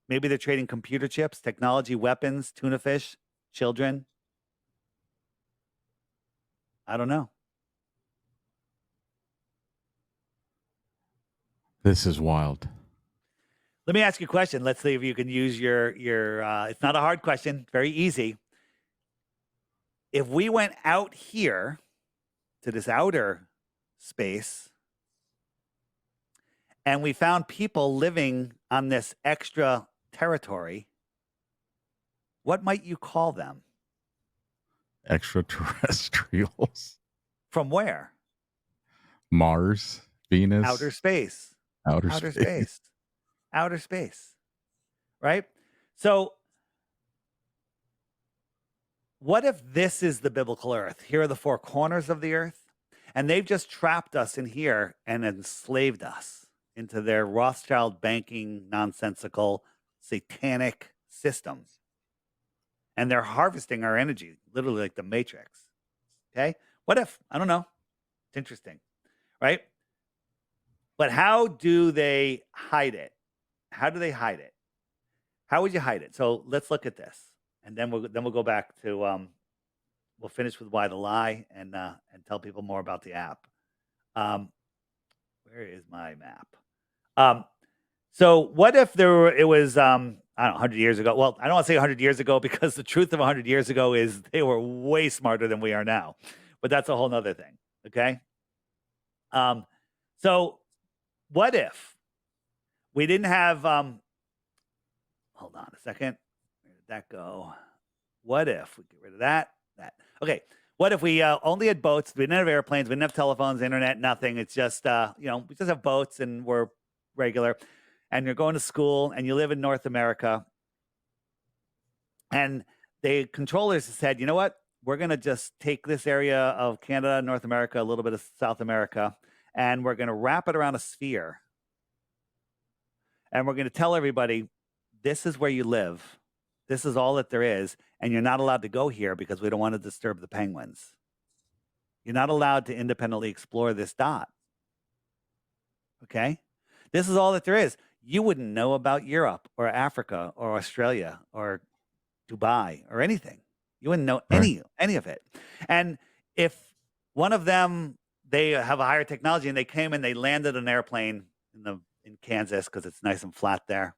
Maybe they're trading computer chips, technology, weapons, tuna fish, children. I don't know. This is wild. Let me ask you a question. Let's see if you can use your it's not a hard question, very easy. If we went out here to this outer space and we found people living on this extra territory, what might you call them? Extraterrestrials. From where? Mars, Venus, Outer space. outer Outer space. space. Outer space. Right? So, what if this is the biblical earth? Here are the four corners of the earth, and they've just trapped us in here and enslaved us into their Rothschild banking, nonsensical, satanic system. And they're harvesting our energy, literally like the Matrix. Okay? What if? I don't know. It's interesting, right? But how do they hide it? How do they hide it? How would you hide it? So let's look at this, and then we'll go back to we'll finish with why the lie and tell people more about the app. Where is my map? So what if it was I don't know 100 years ago? Well, I don't want to say 100 years ago because the truth of 100 years ago is they were way smarter than we are now, but that's a whole nother thing. Okay. So what if we didn't have hold on a second. Where did that go? What if we get rid of that? Okay. What if we only had boats? We didn't have airplanes. We didn't have telephones, internet, nothing. It's just, we just have boats and we're regular. And you're going to school and you live in North America. And the controllers said, you know what? We're going to just take this area of Canada, North America, a little bit of South America, and we're going to wrap it around a sphere. And we're going to tell everybody, this is where you live. This is all that there is. And you're not allowed to go here because we don't want to disturb the penguins. You're not allowed to independently explore this dot. Okay? This is all that there is. You wouldn't know about Europe or Africa or Australia or Dubai or anything. You wouldn't know any of it. And if one of them, they have a higher technology and they came and they landed an airplane in Kansas because it's nice and flat there,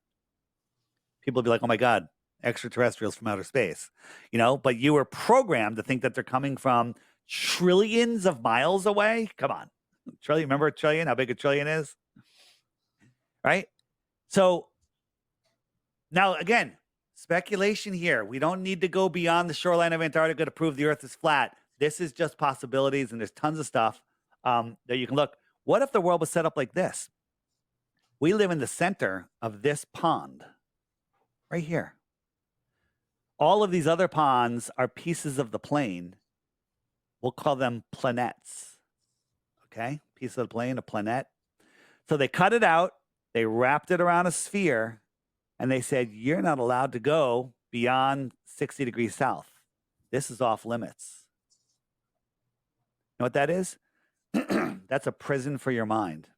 people would be like, oh my God, extraterrestrials from outer space, but you were programmed to think that they're coming from trillions of miles away. Come on. Trillion, remember a trillion, how big a trillion is? Right? So now again, speculation here. We don't need to go beyond the shoreline of Antarctica to prove the earth is flat. This is just possibilities, and there's tons of stuff that you can look. What if the world was set up like this? We live in the center of this pond right here. All of these other ponds are pieces of the plane. We'll call them planets. Okay? Piece of the plane, a planet. So they cut it out. They wrapped it around a sphere. And they said, you're not allowed to go beyond 60 degrees south. This is off limits. You know what that is? That's a prison for your mind.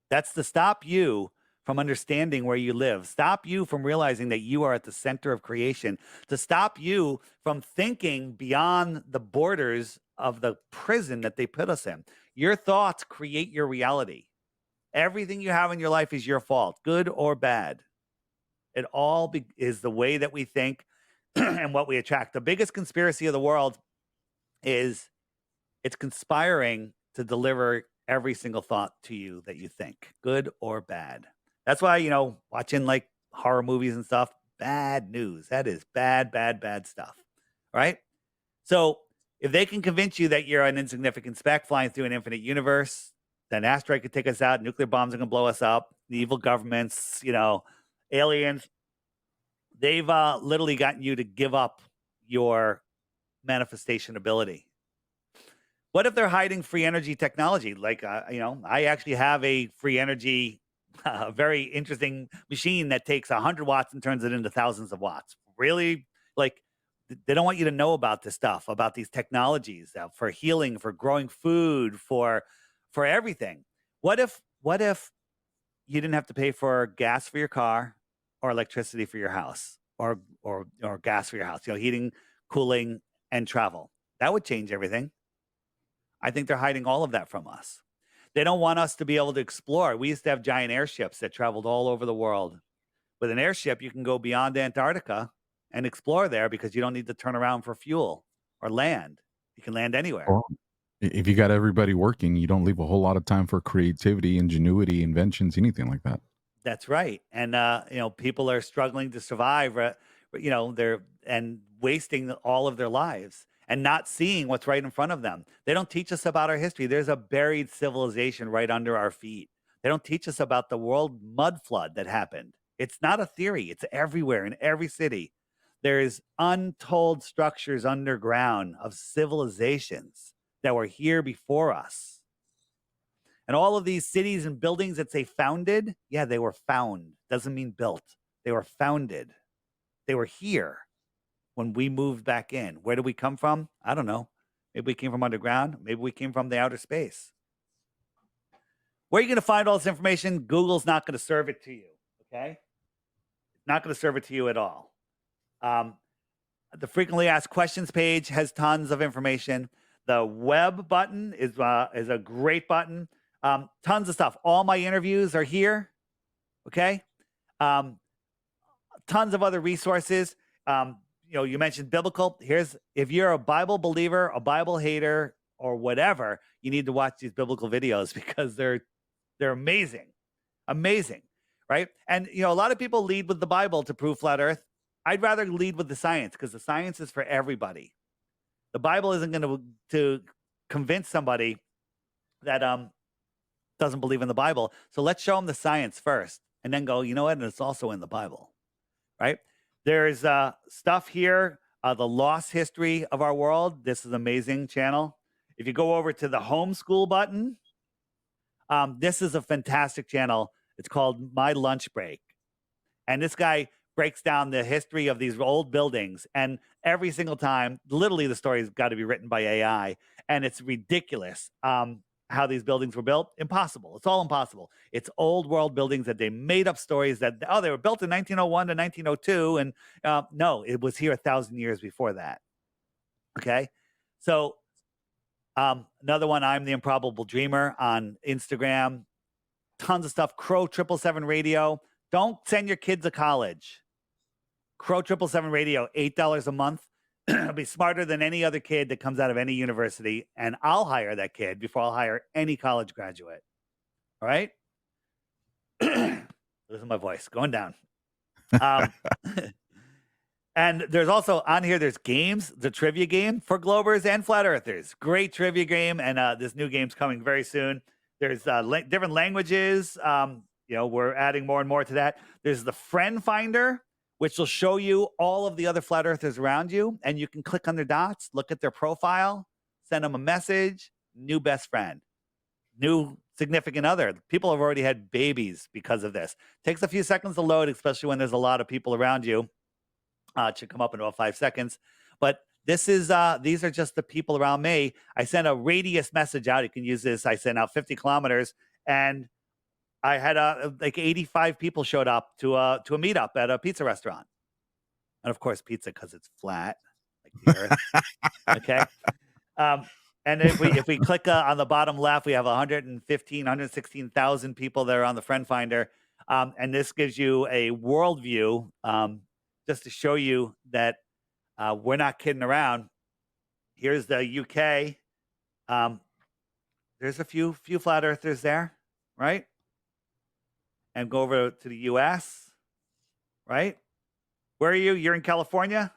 That's to stop you from understanding where you live, stop you from realizing that you are at the center of creation, to stop you from thinking beyond the borders of the prison that they put us in. Your thoughts create your reality. Everything you have in your life is your fault, good or bad. It all is the way that we think and what we attract. The biggest conspiracy of the world is it's conspiring to deliver every single thought to you that you think, good or bad. That's why, watching like horror movies and stuff, bad news. That is bad, bad, bad stuff. Right? So if they can convince you that you're an insignificant speck flying through an infinite universe, then asteroid could take us out, nuclear bombs are going to blow us up, the evil governments, aliens, they've literally gotten you to give up your manifestation ability. What if they're hiding free energy technology? Like, I actually have a free energy, very interesting machine that takes 100 watts and turns it into thousands of watts. Really? Like, they don't want you to know about this stuff, about these technologies for healing, for growing food, for everything. What if you didn't have to pay for gas for your car or electricity for your house or gas for your house, heating, cooling, and travel? That would change everything. I think they're hiding all of that from us. They don't want us to be able to explore. We used to have giant airships that traveled all over the world. With an airship, you can go beyond Antarctica and explore there because you don't need to turn around for fuel or land. You can land anywhere. Well, if you got everybody working, you don't leave a whole lot of time for creativity, ingenuity, inventions, anything like that. That's right. And people are struggling to survive, they're and wasting all of their lives and not seeing what's right in front of them. They don't teach us about our history. There's a buried civilization right under our feet. They don't teach us about the world mud flood that happened. It's not a theory. It's everywhere in every city. There's untold structures underground of civilizations that were here before us. And all of these cities and buildings that say founded, yeah, they were found. Doesn't mean built. They were founded. They were here when we moved back in. Where did we come from? I don't know. Maybe we came from underground. Maybe we came from the outer space. Where are you going to find all this information? Google's not going to serve it to you, okay? Not going to serve it to you at all. The frequently asked questions page has tons of information. The web button is a great button. Tons of stuff. All my interviews are here. Okay. Tons of other resources. You mentioned biblical. If you're a Bible believer, a Bible hater, or whatever, you need to watch these biblical videos because they're amazing. Amazing. Right. And, a lot of people lead with the Bible to prove flat earth. I'd rather lead with the science because the science is for everybody. The Bible isn't going to convince somebody that doesn't believe in the Bible. So let's show them the science first and then go, you know what? And it's also in the Bible, right? There's stuff here, the lost history of our world. This is an amazing channel. If you go over to the homeschool button, this is a fantastic channel. It's called My Lunch Break. And this guy breaks down the history of these old buildings. And every single time, literally the story's got to be written by AI. And it's ridiculous how these buildings were built. Impossible. It's all impossible. It's old world buildings that they made up stories that, they were built in 1901 to 1902. And no, it was here 1,000 years before that. Okay. So another one, I'm the Improbable Dreamer on Instagram. Tons of stuff. Crow 777 Radio. Don't send your kids to college. Crow 777 Radio, $8 a month. It'll be smarter than any other kid that comes out of any university. And I'll hire that kid before I'll hire any college graduate. All right? Listen to my voice going down. And there's also on here, there's games, the trivia game for Globers and Flat Earthers. Great trivia game. And this new game's coming very soon. There's different languages. We're adding more and more to that. There's the Friend Finder, which will show you all of the other flat earthers around you. And you can click on their dots, look at their profile, send them a message, new best friend, new significant other. People have already had babies because of this. Takes a few seconds to load, especially when there's a lot of people around you. It should come up in about 5 seconds. But these are just the people around me. I sent a radius message out. You can use this. I sent out 50 kilometers and I had like 85 people showed up to a meetup at a pizza restaurant. And of course, pizza because it's flat, like the earth. Okay. And if we click on the bottom left, we have 116,000 people that are on the Friend Finder. And this gives you a worldview just to show you that we're not kidding around. Here's the UK. There's a few flat earthers there, right? And go over to the US, right? Where are you? You're in California?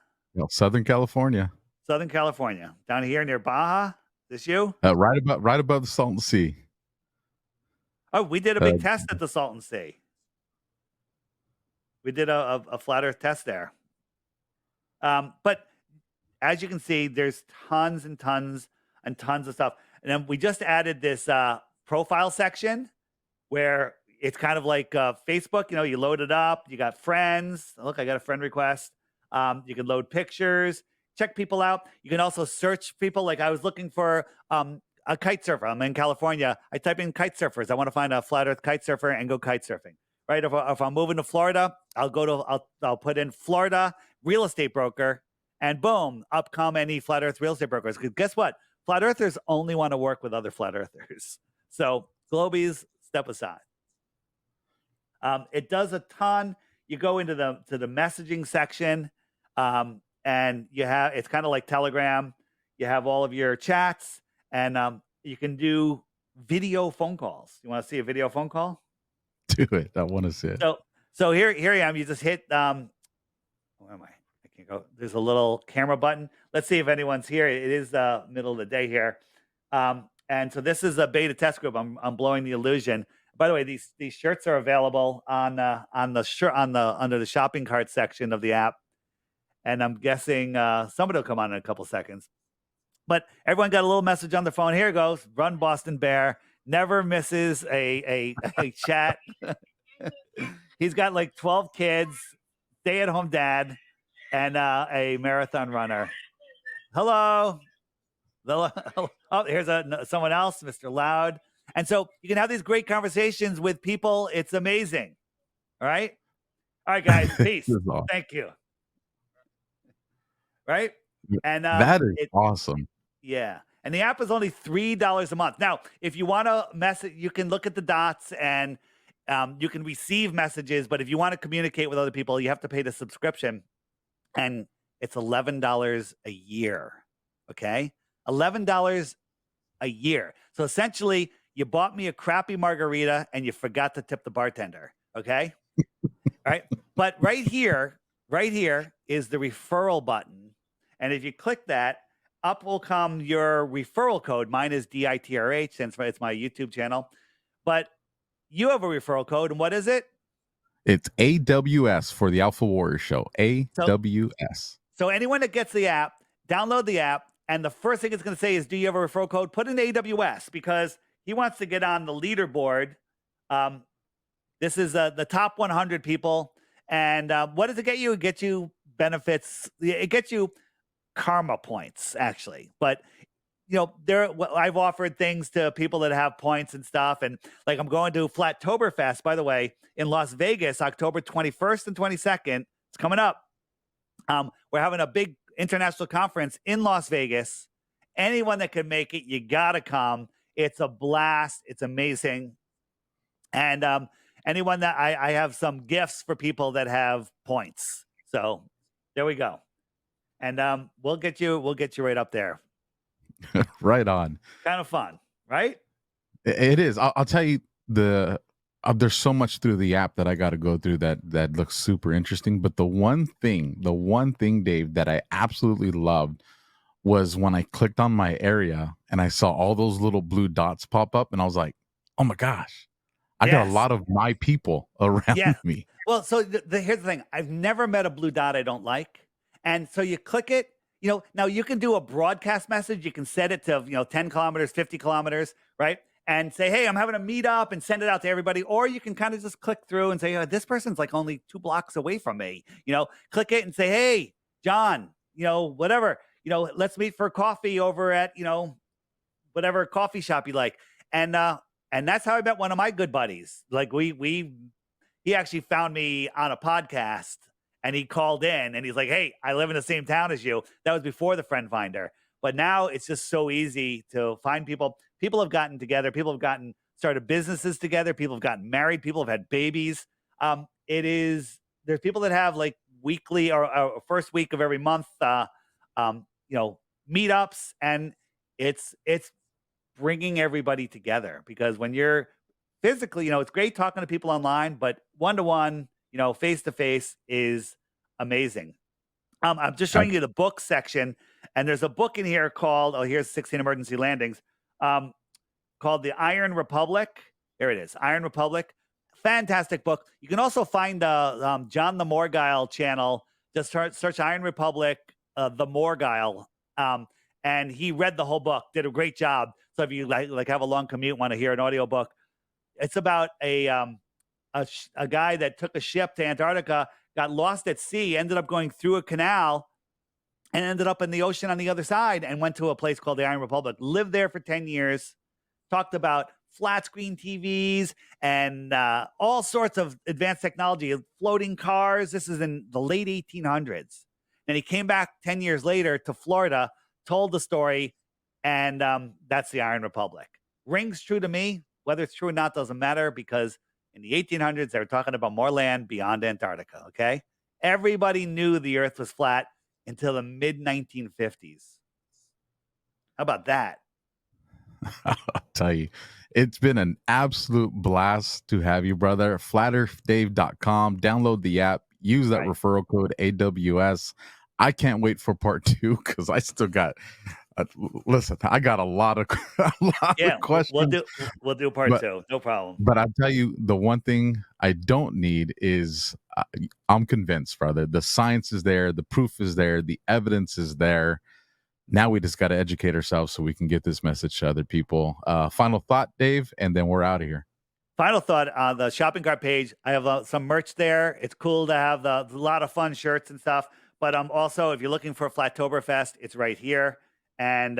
Southern California. Southern California. Down here near Baja. This you? Right above the Salton Sea. Oh, we did a big test at the Salton Sea. We did a flat earth test there. But as you can see, there's tons and tons and tons of stuff. And then we just added this profile section where it's kind of like Facebook. You load it up. You got friends. Look, I got a friend request. You can load pictures, check people out. You can also search people. Like I was looking for a kite surfer. I'm in California. I type in kite surfers. I want to find a flat earth kite surfer and go kite surfing. Right? If I'm moving to Florida, I'll put in Florida real estate broker and boom, up come any flat Earth real estate brokers. Because guess what? Flat Earthers only want to work with other flat Earthers. So Globies, step aside. It does a ton. You go into the messaging section, and you have, it's kind of like Telegram. You have all of your chats, and you can do video phone calls. You want to see a video phone call? Do it. I want to see it. So here I am. You just hit where am I? I can't go. There's a little camera button. Let's see if anyone's here. It is the middle of the day here. And so this is a beta test group. I'm blowing the illusion. By the way, these shirts are available on the shirt under the shopping cart section of the app. And I'm guessing somebody will come on in a couple seconds. But everyone got a little message on their phone. Here it goes. Run Boston Bear. Never misses a chat. He's got like 12 kids, stay-at-home dad, and a marathon runner. Hello. Oh, here's someone else, Mr. Loud. And so you can have these great conversations with people. It's amazing. All right, guys. Peace. Thank you. Right, and that is awesome. Yeah, and the app is only $3 a month. Now, if you want to message, you can look at the dots and you can receive messages. But if you want to communicate with other people, you have to pay the subscription, and it's $11 a year. Okay, $11 a year. So essentially, you bought me a crappy margarita and you forgot to tip the bartender. Okay, right. But right here is the referral button, and if you click that, up will come your referral code. Mine is DITRH, since it's my YouTube channel. But you have a referral code, and what is it? It's AWS for the AlphaWarrior show. AWS. So anyone that gets the app, download the app, and the first thing it's going to say is, do you have a referral code? Put in AWS, because he wants to get on the leaderboard. This is the top 100 people. And what does it get you? It gets you benefits. It gets you karma points, actually. But I've offered things to people that have points and stuff. And like, I'm going to Flattoberfest, by the way, in Las Vegas, October 21st and 22nd. It's coming up. We're having a big international conference in Las Vegas. Anyone that can make it, you gotta come. It's a blast. It's amazing. And anyone that I have some gifts for people that have points. So there we go. And we'll get you right up there. Right on. Kind of fun, right? It is. I'll tell you, there's so much through the app that I got to go through that looks super interesting. But the one thing, Dave, that I absolutely loved was when I clicked on my area and I saw all those little blue dots pop up, and I was like, oh my gosh, I got a lot of my people around me. Well, so here's the thing. I've never met a blue dot I don't like. And so you click it, now you can do a broadcast message. You can set it to, 10 kilometers, 50 kilometers, right? And say, hey, I'm having a meetup, and send it out to everybody. Or you can kind of just click through and say, this person's like only 2 blocks away from me. Click it and say, hey, John, whatever, let's meet for coffee over at, whatever coffee shop you like. And that's how I met one of my good buddies. Like he actually found me on a podcast, and he called in and he's like, hey, I live in the same town as you. That was before the Friend Finder. But now it's just so easy to find people. People have gotten together. People have started businesses together. People have gotten married. People have had babies. There's people that have like weekly or first week of every month, meetups, and it's bringing everybody together, because when you're physically, it's great talking to people online, but one-to-one, face-to-face is amazing. I'm just showing you the book section, and there's a book in here called, here's 16 Emergency Landings, called The Iron Republic. There it is, Iron Republic. Fantastic book. You can also find John the Morgile channel. Just search Iron Republic, the Morgile, and he read the whole book, did a great job. So if you like have a long commute, want to hear an audiobook, it's about a guy that took a ship to Antarctica, got lost at sea, ended up going through a canal, and ended up in the ocean on the other side, and went to a place called the Iron Republic. Lived there for 10 years, talked about flat screen TVs and all sorts of advanced technology, floating cars. This is in the late 1800s. Then he came back 10 years later to Florida, told the story, and that's the Iron Republic. Rings true to me. Whether it's true or not doesn't matter, because in the 1800s, they were talking about more land beyond Antarctica, okay? Everybody knew the Earth was flat until the mid-1950s. How about that? I'll tell you, it's been an absolute blast to have you, brother. FlatEarthDave.com. Download the app. Use that referral code AWS. I can't wait for part 2 because I still got. Listen, I got a lot of questions. We'll do part 2. No problem. But I'll tell you, the one thing I don't need is I'm convinced, brother. The science is there, the proof is there, the evidence is there. Now we just got to educate ourselves so we can get this message to other people. Final thought, Dave, and then we're out of here. Final thought on the shopping cart page. I have some merch there. It's cool to have a lot of fun shirts and stuff. But also, if you're looking for Flattoberfest, it's right here. And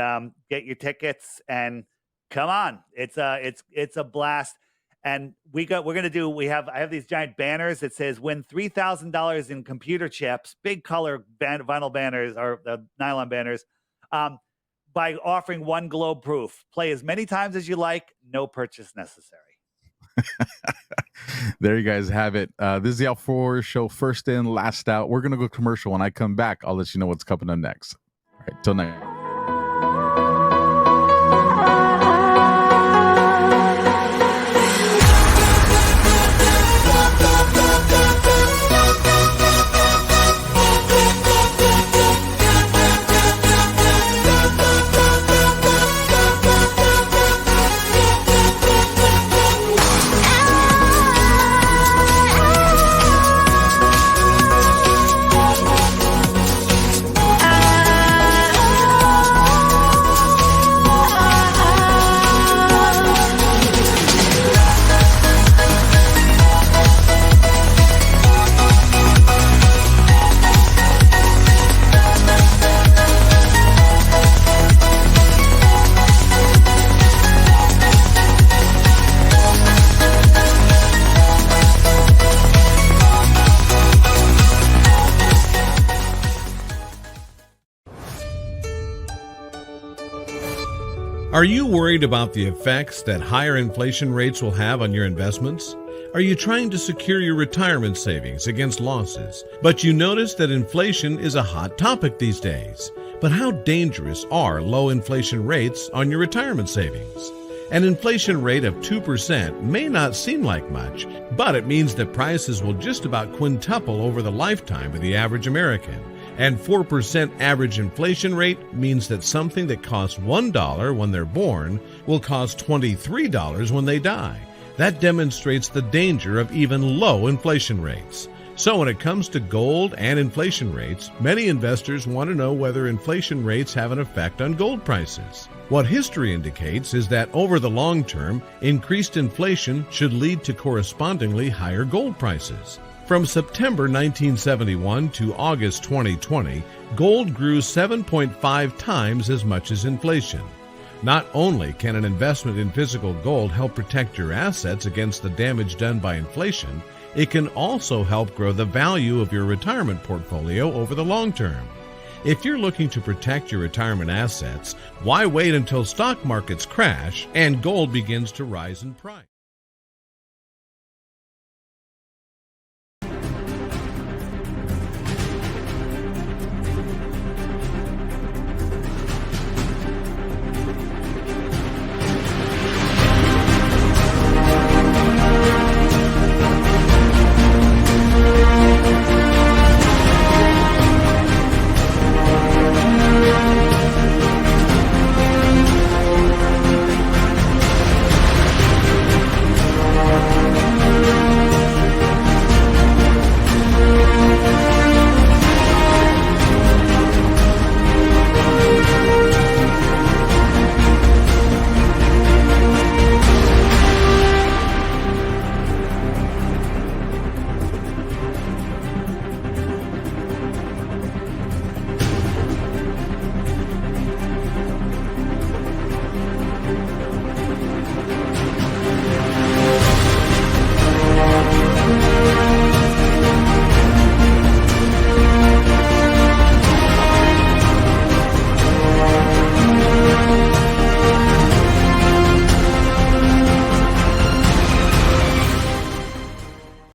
get your tickets and come on. It's a blast. And I have these giant banners that says win $3,000 in computer chips, big color vinyl banners or nylon banners, by offering one globe proof. Play as many times as you like, no purchase necessary. There you guys have it. This is the AlphaWarrior Show, first in, last out. We're gonna go commercial. When I come back, I'll let you know what's coming up next. All right, till next. Are you worried about the effects that higher inflation rates will have on your investments? Are you trying to secure your retirement savings against losses, but you notice that inflation is a hot topic these days? But how dangerous are low inflation rates on your retirement savings? An inflation rate of 2% may not seem like much, but it means that prices will just about quintuple over the lifetime of the average American. And 4% average inflation rate means that something that costs $1 when they're born will cost $23 when they die. That demonstrates the danger of even low inflation rates. So when it comes to gold and inflation rates, many investors want to know whether inflation rates have an effect on gold prices. What history indicates is that over the long term, increased inflation should lead to correspondingly higher gold prices. From September 1971 to August 2020, gold grew 7.5 times as much as inflation. Not only can an investment in physical gold help protect your assets against the damage done by inflation, it can also help grow the value of your retirement portfolio over the long term. If you're looking to protect your retirement assets, why wait until stock markets crash and gold begins to rise in price?